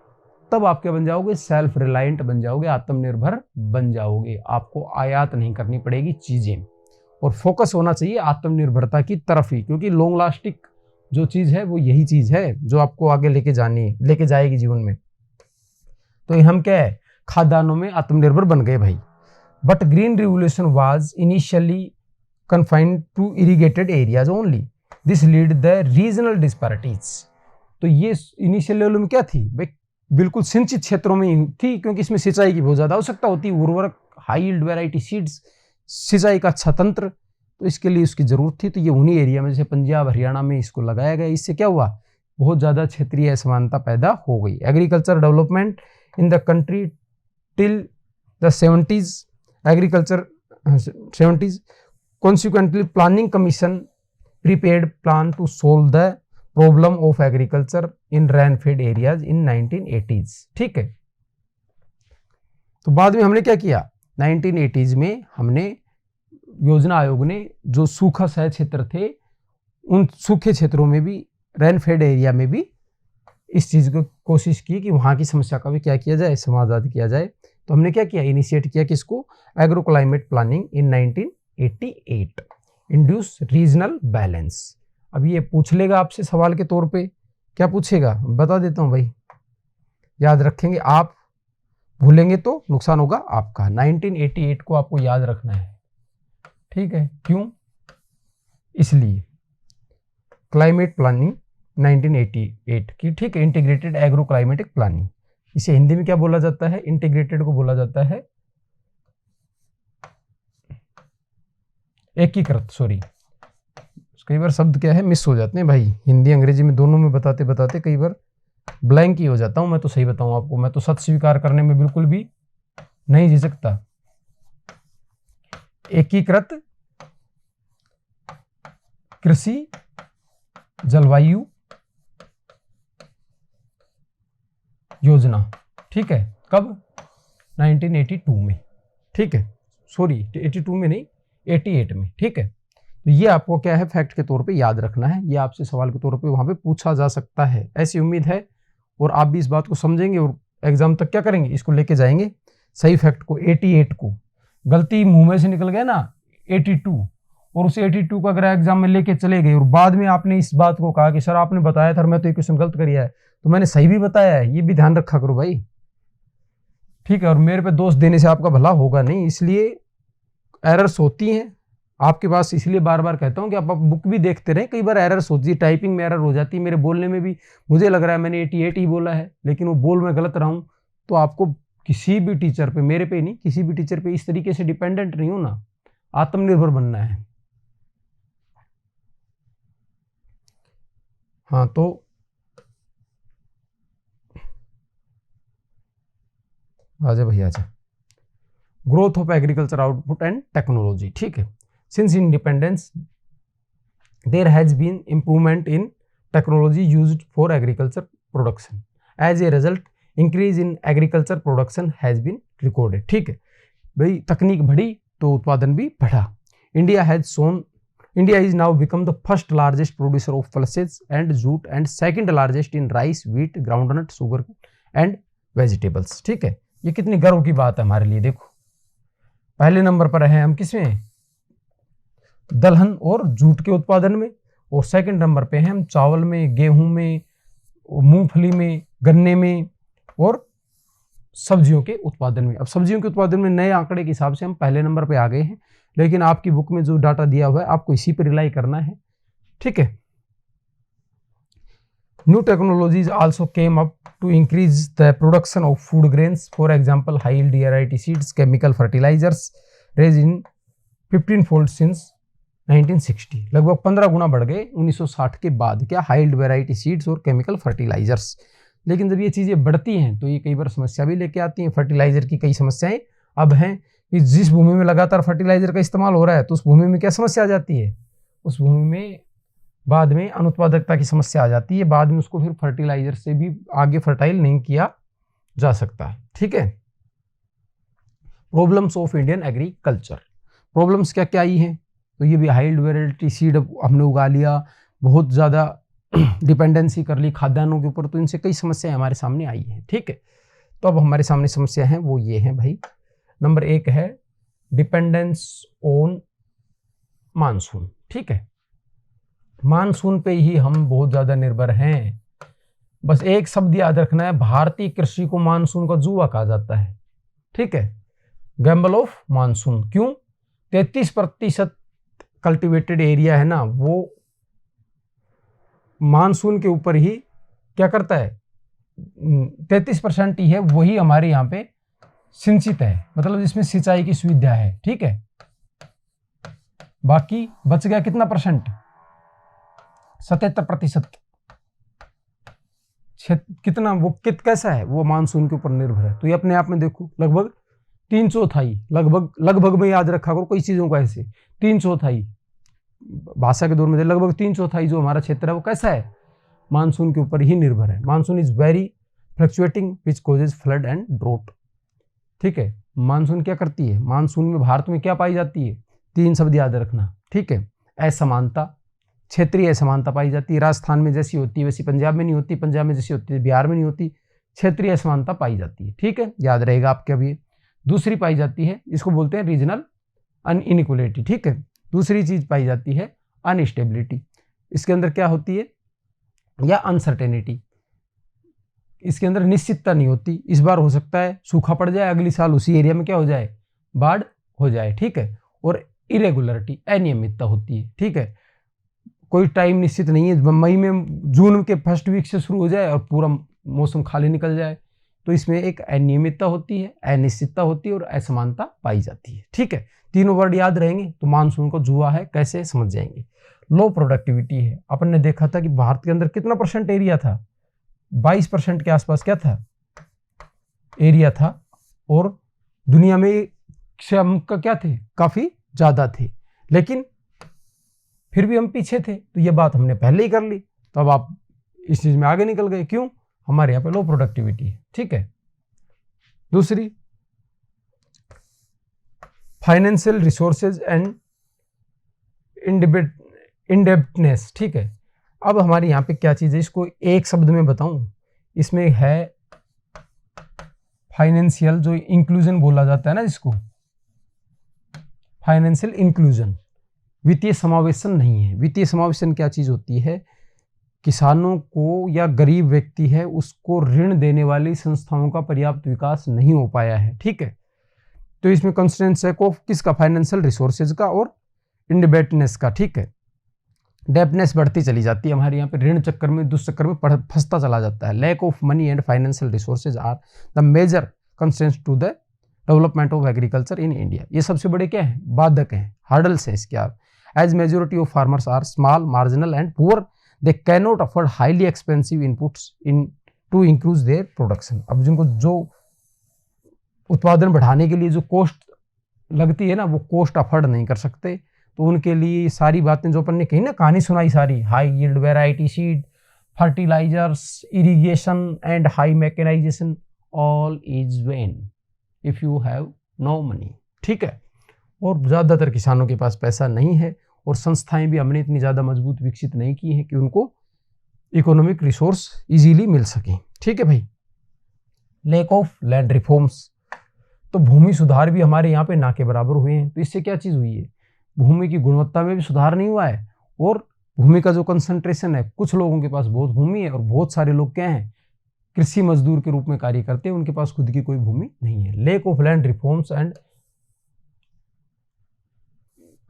तब आप क्या बन जाओगे, सेल्फ रिलायंट बन जाओगे, आत्मनिर्भर बन जाओगे। आपको आयात नहीं करनी पड़ेगी चीज़ें, और फोकस होना चाहिए आत्मनिर्भरता की तरफ ही, क्योंकि लॉन्ग लास्टिंग जो चीज़ है वो यही चीज़ है जो आपको आगे लेके जाएगी जीवन में। तो हम क्या है, खाद्यान्नों में आत्मनिर्भर बन गए भाई। But green revolution was initially confined to irrigated areas only, this lead the regional disparities. तो ये इनिशियल लेवल में क्या थी भाई, बिल्कुल सिंचित क्षेत्रों में ही थी, क्योंकि इसमें सिंचाई की बहुत ज़्यादा आवश्यकता होती है, उर्वरक, हाई यील्ड वैरायटी सीड्स, सिंचाई का अच्छा तंत्र, तो इसके लिए उसकी ज़रूरत थी। तो ये उन्हीं एरिया में, जैसे पंजाब हरियाणा में इसको लगाया गया। इससे क्या हुआ, बहुत ज़्यादा क्षेत्रीय असमानता पैदा हो गई। Agriculture development in the country till the 70s, agriculture 70s, consequently planning commission prepared plan to solve the problem of agriculture in rain-fed areas in 1980s। ठीक है, तो बाद में हमने क्या किया, 1980s में हमने योजना आयोग ने जो सूखा सह क्षेत्र थे, उन सूखे क्षेत्रों में भी, रेन-फेड एरिया में भी इस चीज़ को कोशिश की कि वहाँ की समस्या का भी क्या किया जाए, समाधान किया जाए। तो हमने क्या किया, इनिशिएट किया किसको, agro climate planning in 1988, induce regional balance. अब ये पूछ लेगा आपसे सवाल के तौर पे, क्या पूछेगा बता देता हूँ भाई, याद रखेंगे आप, भूलेंगे तो नुकसान होगा आपका। 1988 को आपको याद रखना है, ठीक है, क्यों, इसलिए क्लाइमेट प्लानिंग 1988 की, ठीक है, इंटीग्रेटेड एग्रो क्लाइमेटिक प्लानिंग, इसे हिंदी में क्या बोला जाता है, इंटीग्रेटेड को बोला जाता है एकीकृत, सॉरी कई बार शब्द क्या है मिस हो जाते हैं भाई, हिंदी अंग्रेजी में दोनों में बताते बताते कई बार ब्लैंक ही हो जाता हूं। मैं तो सही बताऊं आपको, मैं तो सत्य स्वीकार करने में बिल्कुल भी नहीं झिझकता। एकीकृत कृषि जलवायु योजना, ठीक है, कब, 1982 में, ठीक है, सॉरी 82 में नहीं, 88 में, ठीक है। तो ये आपको क्या है, फैक्ट के तौर पे याद रखना है, ये आपसे सवाल के तौर पे वहां पे पूछा जा सकता है, ऐसी उम्मीद है। और आप भी इस बात को समझेंगे और एग्जाम तक क्या करेंगे, इसको लेके जाएंगे, सही फैक्ट को, 88 को। गलती मुंह में से निकल गया ना 82, और उस 82 को अगर एग्जाम में लेके चले गए और बाद में आपने इस बात को कहा कि सर आपने बताया था, मैं तो ये क्वेश्चन गलत करिया है, तो मैंने सही भी बताया है, ये भी ध्यान रखा करो भाई, ठीक है। और मेरे पे दोष देने से आपका भला होगा नहीं, इसलिए एरर्स होती हैं आपके पास, इसलिए बार बार कहता हूं कि आप बुक भी देखते रहें, कई बार एरर्स होती है, टाइपिंग में एरर हो जाती है, मेरे बोलने में भी मुझे लग रहा है मैंने 88 ही बोला है, लेकिन वो बोल मैं गलत रहा हूं। तो आपको किसी भी टीचर पे, मेरे पे नहीं, किसी भी टीचर पे इस तरीके से डिपेंडेंट नहीं होना, आत्मनिर्भर बनना है। हाँ, तो आजा भैया आजा, growth of agriculture output and technology, ठीक है। Since independence there has been improvement in technology used for agriculture production, as a result increase in agriculture production has been recorded, ठीक है भाई, तकनीक बढ़ी तो उत्पादन भी बढ़ा। India is now become the first largest producer of pulses and jute and second largest in rice, wheat, groundnut, sugar and vegetables, ठीक है। ये कितनी गर्व की बात है हमारे लिए, देखो पहले नंबर पर हैं हम किसमें, दलहन और जूट के उत्पादन में, और सेकंड नंबर पे हैं हम चावल में, गेहूं में, मूंगफली में, गन्ने में और सब्जियों के उत्पादन में। अब सब्जियों के उत्पादन में नए आंकड़े के हिसाब से हम पहले नंबर पे आ गए हैं, लेकिन आपकी बुक में जो डाटा दिया हुआ है आपको इसी पे रिलाई करना है, ठीक है। New technologies also came up to increase the production of food grains, for example high yield variety seeds, chemical fertilizers raise in 15 fold since 1960, लगभग 15 गुना बढ़ गए 1960 के बाद, क्या, हाई यील्ड वैरायटी सीड्स और केमिकल फर्टिलाइजर्स। लेकिन जब ये चीज़ें बढ़ती हैं तो ये कई बार समस्या भी लेके आती हैं। फर्टिलाइजर की कई समस्याएं अब हैं कि जिस भूमि में लगातार फर्टिलाइजर का इस्तेमाल हो रहा है तो उस भूमि में क्या समस्या आ जाती है, उस भूमि में बाद में अनुत्पादकता की समस्या आ जाती है, बाद में उसको फिर फर्टिलाइजर से भी आगे फर्टाइल नहीं किया जा सकता। ठीक है। Problems of Indian agriculture, problems क्या क्या आई हैं? तो ये भी हाई वेराइटी सीड हमने उगा लिया, बहुत ज़्यादा डिपेंडेंसी कर ली खाद्यान्नों के ऊपर, तो इनसे कई समस्याएं हमारे सामने आई हैं। ठीक है। तो अब हमारे सामने समस्या है वो ये है भाई, नंबर 1 है डिपेंडेंस ऑन मानसून। ठीक है, मानसून पे ही हम बहुत ज़्यादा निर्भर हैं। बस एक शब्द याद रखना है, भारतीय कृषि को मानसून का जुआ कहा जाता है। ठीक है, गैम्बल ऑफ मानसून। क्यों? 33% कल्टीवेटेड एरिया है ना, वो मानसून के ऊपर ही क्या करता है, 33% ही है, वही हमारे यहाँ पे सिंचित है, मतलब जिसमें सिंचाई की सुविधा है। ठीक है, बाकी बच गया कितना परसेंट? 77%। कितना वो कैसा है, वो मानसून के ऊपर निर्भर है। तो ये अपने आप में देखो लगभग 3/4, लगभग में याद रखा करो कोई चीजों को ऐसे, 3/4 भाषा के दौर में लगभग 3/4 जो हमारा क्षेत्र है वो कैसा है, मानसून के ऊपर ही निर्भर है। Monsoon is very fluctuating which causes flood and draught. ठीक है, मानसून क्या करती है, मानसून में भारत में क्या पाई जाती है, 3 शब्द याद रखना। ठीक है, असमानता, क्षेत्रीय असमानता पाई जाती है। राजस्थान में जैसी होती है वैसी पंजाब में नहीं होती, पंजाब में जैसी होती है बिहार में नहीं होती, क्षेत्रीय असमानता पाई जाती है। ठीक है, याद रहेगा आपके। अभी दूसरी पाई जाती है, इसको बोलते हैं रीजनल अनइक्वलिटी। ठीक है, दूसरी चीज पाई जाती है अनस्टेबिलिटी। इसके अंदर क्या होती है, या अनसर्टेनिटी, इसके अंदर निश्चितता नहीं होती। इस बार हो सकता है सूखा पड़ जाए, अगली साल उसी एरिया में क्या हो जाए, बाढ़ हो जाए। ठीक है, और इरेगुलरिटी, अनियमितता होती है। ठीक है, कोई टाइम निश्चित नहीं है, मई में जून के फर्स्ट वीक से शुरू हो जाए और पूरा मौसम खाली निकल जाए। तो इसमें एक अनियमितता होती है, अनिश्चितता होती है और असमानता पाई जाती है। ठीक है, तीनों वर्ड याद रहेंगे तो मानसून को जुआ है कैसे समझ जाएंगे। लो प्रोडक्टिविटी है, अपन ने देखा था कि भारत के अंदर कितना परसेंट एरिया था, 22% के आसपास क्या था, एरिया था, और दुनिया में हम का क्या थे, काफी ज्यादा थे, लेकिन फिर भी हम पीछे थे। तो ये बात हमने पहले ही कर ली, तो अब आप इस चीज में आगे निकल गए। क्यों? हमारे यहाँ पे लो प्रोडक्टिविटी है। ठीक है, दूसरी फाइनेंशियल रिसोर्सेज एंड इंडेप्टनेस। ठीक है, अब हमारे यहाँ पे क्या चीज है, इसको एक शब्द में बताऊं, इसमें है फाइनेंशियल, जो इंक्लूजन बोला जाता है ना, जिसको फाइनेंशियल इंक्लूजन, वित्तीय समावेशन नहीं है। वित्तीय समावेशन क्या चीज होती है, किसानों को या गरीब व्यक्ति है उसको ऋण देने वाली संस्थाओं का पर्याप्त विकास नहीं हो पाया है। ठीक है, तो इसमें कंस्ट्रेंट्स है को किसका, फाइनेंशियल रिसोर्सेज का और इंडिपेंडेंस का। ठीक है, डेप्टनेस बढ़ती चली जाती है हमारे यहाँ पे, ऋण चक्कर में, दुष्चक्कर में फंसता चला जाता है। Lack of money and financial resources are the major constraints to the development of agriculture in India. ये सबसे बड़े क्या है, बाधक हैं, हार्डल्स हैं इसके। आप as majority of farmers are small, marginal and poor, they can not afford highly expensive inputs in to increase their production. अब जिनको जो उत्पादन बढ़ाने के लिए जो कॉस्ट लगती है ना, वो कॉस्ट अफोर्ड नहीं कर सकते, तो उनके लिए सारी बातें जो अपन ने कही ना, कहानी सुनाई सारी, high yield variety seed, fertilizers, irrigation and high mechanization, all is vain if you have no money. ठीक है, और ज़्यादातर किसानों के पास पैसा नहीं है, और संस्थाएं भी हमने इतनी ज़्यादा मजबूत विकसित नहीं की हैं कि उनको इकोनॉमिक रिसोर्स इजीली मिल सकें। ठीक है भाई, लैक ऑफ लैंड रिफॉर्म्स, तो भूमि सुधार भी हमारे यहाँ पे ना के बराबर हुए हैं। तो इससे क्या चीज़ हुई है, भूमि की गुणवत्ता में भी सुधार नहीं हुआ है, और भूमि का जो कंसंट्रेशन है, कुछ लोगों के पास बहुत भूमि है और बहुत सारे लोग क्या हैं, कृषि मजदूर के रूप में कार्य करते हैं, उनके पास खुद की कोई भूमि नहीं है। Lake of land reforms and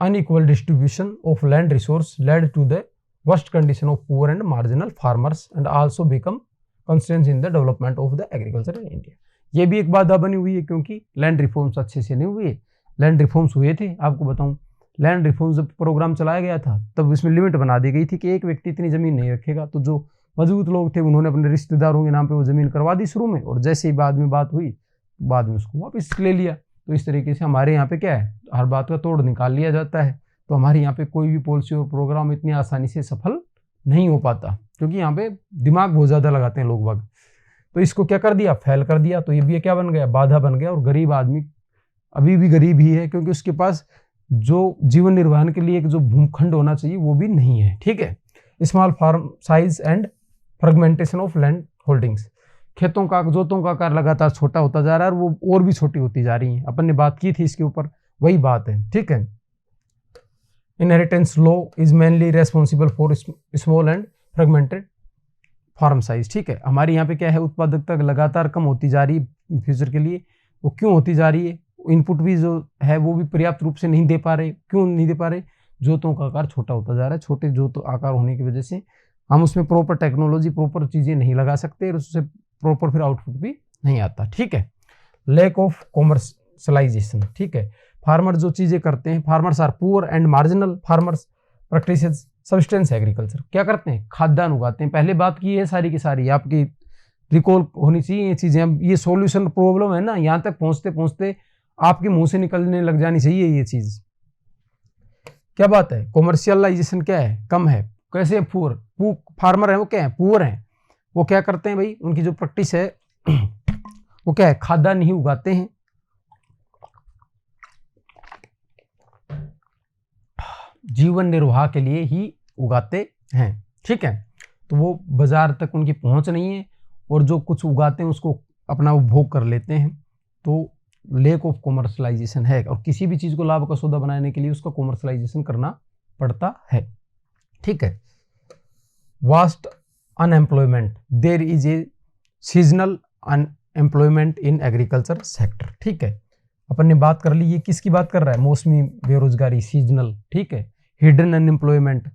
unequal distribution of land resource led to the worst condition of poor and marginal farmers and also become constraints in the development of the agriculture in India। ये भी एक बाधा बनी हुई है, क्योंकि land reforms अच्छे से नहीं हुए। लैंड रिफॉर्म्स हुए थे, आपको बताऊं, लैंड रिफॉर्म्स जब प्रोग्राम चलाया गया था तब इसमें लिमिट बना दी गई थी कि एक व्यक्ति इतनी जमीन नहीं रखेगा। तो जो मजबूत लोग थे उन्होंने अपने रिश्तेदारों के नाम पे वो जमीन करवा दी शुरू में, और जैसे ही बाद में बात हुई, बाद में उसको वापस ले लिया। तो इस तरीके से हमारे यहाँ पे क्या है, हर बात का तोड़ निकाल लिया जाता है। तो हमारे यहाँ पे कोई भी पॉलिसी और प्रोग्राम इतनी आसानी से सफल नहीं हो पाता, क्योंकि यहाँ पे दिमाग बहुत ज़्यादा लगाते हैं लोग बाग। तो इसको क्या कर दिया, फेल कर दिया। तो ये भी क्या बन गया, बाधा बन गया। और गरीब आदमी अभी भी गरीब ही है, क्योंकि उसके पास जो जीवन निर्वाहन के लिए एक जो भूखंड होना चाहिए वो भी नहीं है। ठीक है। Small farm size and fragmentation of land holdings, खेतों का, जोतों का आकार लगातार छोटा होता जा रहा है और वो और भी छोटी होती जा रही है। अपन ने बात की थी इसके ऊपर, वही बात है। ठीक है। Inheritance law is mainly responsible for small and fragmented farm size. ठीक है। हमारे यहाँ पे क्या है, उत्पादकता लगातार कम होती जा रही है फ्यूचर के लिए। वो क्यों होती जा रही है, इनपुट भी जो है वो भी पर्याप्त रूप से नहीं दे पा रहे। क्यों नहीं दे पा रहे, जोतों का आकार छोटा होता जा रहा है। छोटे जोत आकार होने की वजह से हम उसमें प्रॉपर टेक्नोलॉजी, प्रॉपर चीज़ें नहीं लगा सकते और उससे प्रॉपर फिर आउटपुट भी नहीं आता। ठीक है। Lack of commercialization. ठीक है। फार्मर जो चीज़ें करते हैं, farmers are poor and marginal farmers practices substance agriculture. क्या करते हैं, खाद्यान्न उगाते हैं। पहले बात की है सारी की सारी, आपकी रिकॉल होनी चाहिए ये चीज़ें। अब ये सॉल्यूशन प्रॉब्लम है ना, यहाँ तक पहुँचते पहुँचते आपके मुंह से निकलने लग जानी चाहिए ये चीज़। क्या बात है, कॉमर्शियलाइजेशन क्या है, कम है। कैसे पुअर, फार्मर है वो क्या है, पुअर हैं। वो क्या करते हैं भाई, उनकी जो प्रैक्टिस है वो क्या है, खाद्यान्न ही उगाते हैं। जीवन निर्वाह के लिए ही उगाते हैं। ठीक है। तो वो बाजार तक उनकी पहुंच नहीं है और जो कुछ उगाते हैं उसको अपना उपभोग कर लेते हैं। तो लेक ऑफ कॉमर्शलाइजेशन है और किसी भी चीज़ को लाभ का सौदा बनाने के लिए उसका कॉमर्शलाइजेशन करना पड़ता है। ठीक है। Vast unemployment, there is a seasonal unemployment in agriculture sector. ठीक है। अपन ने बात कर ली, ये किसकी बात कर रहा है, मौसमी बेरोजगारी, सीजनल। ठीक है। हिडन अनएम्प्लॉयमेंट,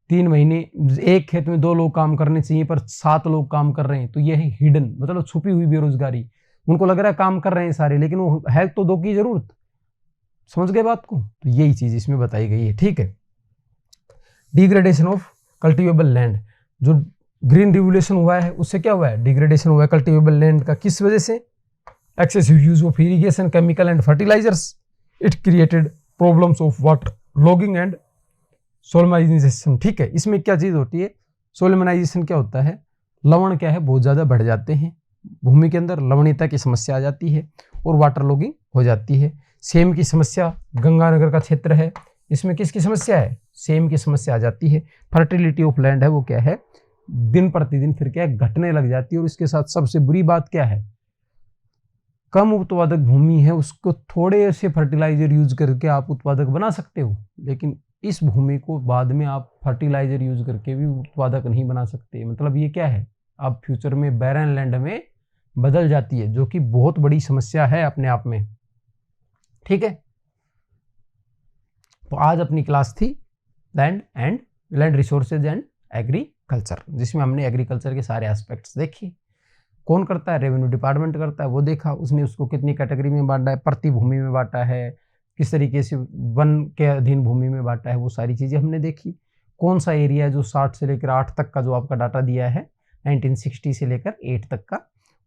3 महीने एक खेत में 2 लोग काम करने चाहिए पर 7 लोग काम कर रहे हैं, तो यह है हिडन, मतलब छुपी हुई बेरोजगारी। उनको लग रहा है काम कर रहे हैं सारे, लेकिन वो है तो 2 की जरूरत। समझ गए बात को, तो यही चीज इसमें बताई गई है। ठीक है। डिग्रेडेशन ऑफ कल्टिवेबल लैंड, जो ग्रीन रिवोल्यूशन हुआ है उससे क्या हुआ है, डिग्रेडेशन हुआ है कल्टिवेबल लैंड का। किस वजह से, excessive use of irrigation, chemical and fertilizers. It created problems of water logging and salinization. ठीक है। इसमें क्या चीज होती है, सोलमाइजेशन क्या होता है, लवण क्या है बहुत ज्यादा बढ़ जाते हैं भूमि के अंदर, लवणीयता की समस्या आ जाती है और वाटर लॉगिंग हो जाती है। सेम की समस्या, गंगानगर का क्षेत्र है, इसमें किसकी समस्या है, सेम की समस्या आ जाती है। फर्टिलिटी ऑफ लैंड है वो क्या है, दिन प्रतिदिन फिर क्या है, घटने लग जाती है। और इसके साथ सबसे बुरी बात क्या है, कम उत्पादक भूमि है उसको थोड़े से फर्टिलाइजर यूज करके आप उत्पादक बना सकते हो, लेकिन इस भूमि को बाद में आप फर्टिलाइजर यूज करके भी उत्पादक नहीं बना सकते। मतलब ये क्या है, अब फ्यूचर में बैरन लैंड में बदल जाती है, जो कि बहुत बड़ी समस्या है अपने आप में। ठीक है। तो आज अपनी क्लास थी लैंड रिसोर्सेज एंड एग्रीकल्चर, जिसमें हमने एग्रीकल्चर के सारे एस्पेक्ट्स देखे। कौन करता है, रेवेन्यू डिपार्टमेंट करता है, वो देखा उसने उसको कितनी कैटेगरी में बांटा है, प्रति भूमि में बांटा है, किस तरीके से वन के अधीन भूमि में बांटा है, वो सारी चीज़ें हमने देखी। कौन सा एरिया जो 60 से लेकर 8 तक का जो आपका डाटा दिया है 1960 से लेकर 8 तक का,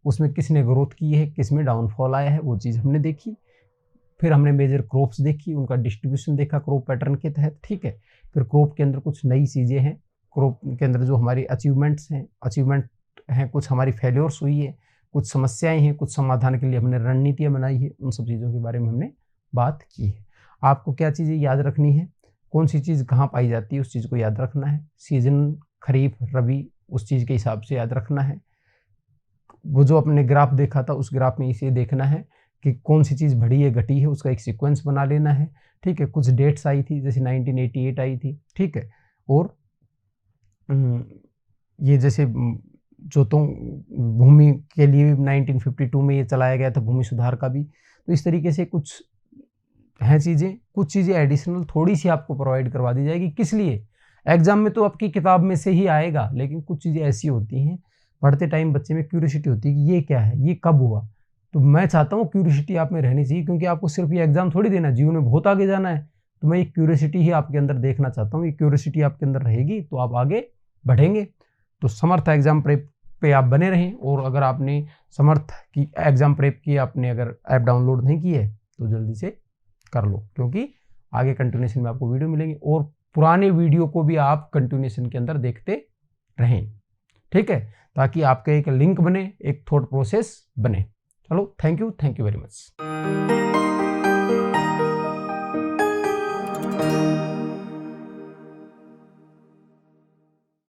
उसमें किसने ग्रोथ की है, किसमें डाउनफॉल आया है, वो चीज़ हमने देखी। फिर हमने मेजर क्रॉप्स देखी, उनका डिस्ट्रीब्यूशन देखा क्रॉप पैटर्न के तहत। ठीक है। फिर क्रॉप के अंदर कुछ नई चीज़ें हैं, क्रॉप के अंदर जो हमारी अचीवमेंट हैं, कुछ हमारी फेल्योर्स हुई है, कुछ समस्याएं हैं, कुछ समाधान के लिए हमने रणनीतियाँ बनाई है, उन सब चीज़ों के बारे में हमने बात की है। आपको क्या चीज़ें याद रखनी है, कौन सी चीज़ कहाँ पाई जाती है, उस चीज़ को याद रखना है। सीजन, खरीफ, रबी, उस चीज़ के हिसाब से याद रखना है। वो जो अपने ग्राफ देखा था उस ग्राफ में इसे देखना है कि कौन सी चीज़ बढ़ी है घटी है, उसका एक सीक्वेंस बना लेना है। ठीक है। कुछ डेट्स आई थी, जैसे 1988 आई थी। ठीक है। और ये जैसे जो तो भूमि के लिए 1952 में ये चलाया गया था, भूमि सुधार का भी। तो इस तरीके से कुछ हैं चीज़ें, कुछ चीज़ें एडिशनल थोड़ी सी आपको प्रोवाइड करवा दी जाएगी। किस लिए, एग्जाम में तो आपकी किताब में से ही आएगा, लेकिन कुछ चीज़ें ऐसी होती हैं पढ़ते टाइम बच्चे में क्यूरियोसिटी होती है कि ये क्या है, ये कब हुआ। तो मैं चाहता हूँ क्यूरियोसिटी आप में रहनी चाहिए, क्योंकि आपको सिर्फ ये एग्जाम थोड़ी देना है, जीवन में बहुत आगे जाना है। तो मैं ये क्यूरियोसिटी ही आपके अंदर देखना चाहता हूँ। ये क्यूरियोसिटी आपके अंदर रहेगी तो आप आगे बढ़ेंगे। तो समर्थ एग्जाम प्रेप पे आप बने रहें। और अगर आपने समर्थ की एग्जाम प्रेप की आपने अगर ऐप डाउनलोड नहीं की है तो जल्दी से कर लो, क्योंकि आगे कंटिन्यूएशन में आपको वीडियो मिलेंगे और पुराने वीडियो को भी आप कंटिन्यूएशन के अंदर देखते रहें, ठीक है, ताकि आपके एक लिंक बने, एक थॉट प्रोसेस बने। चलो, थैंक यू वेरी मच।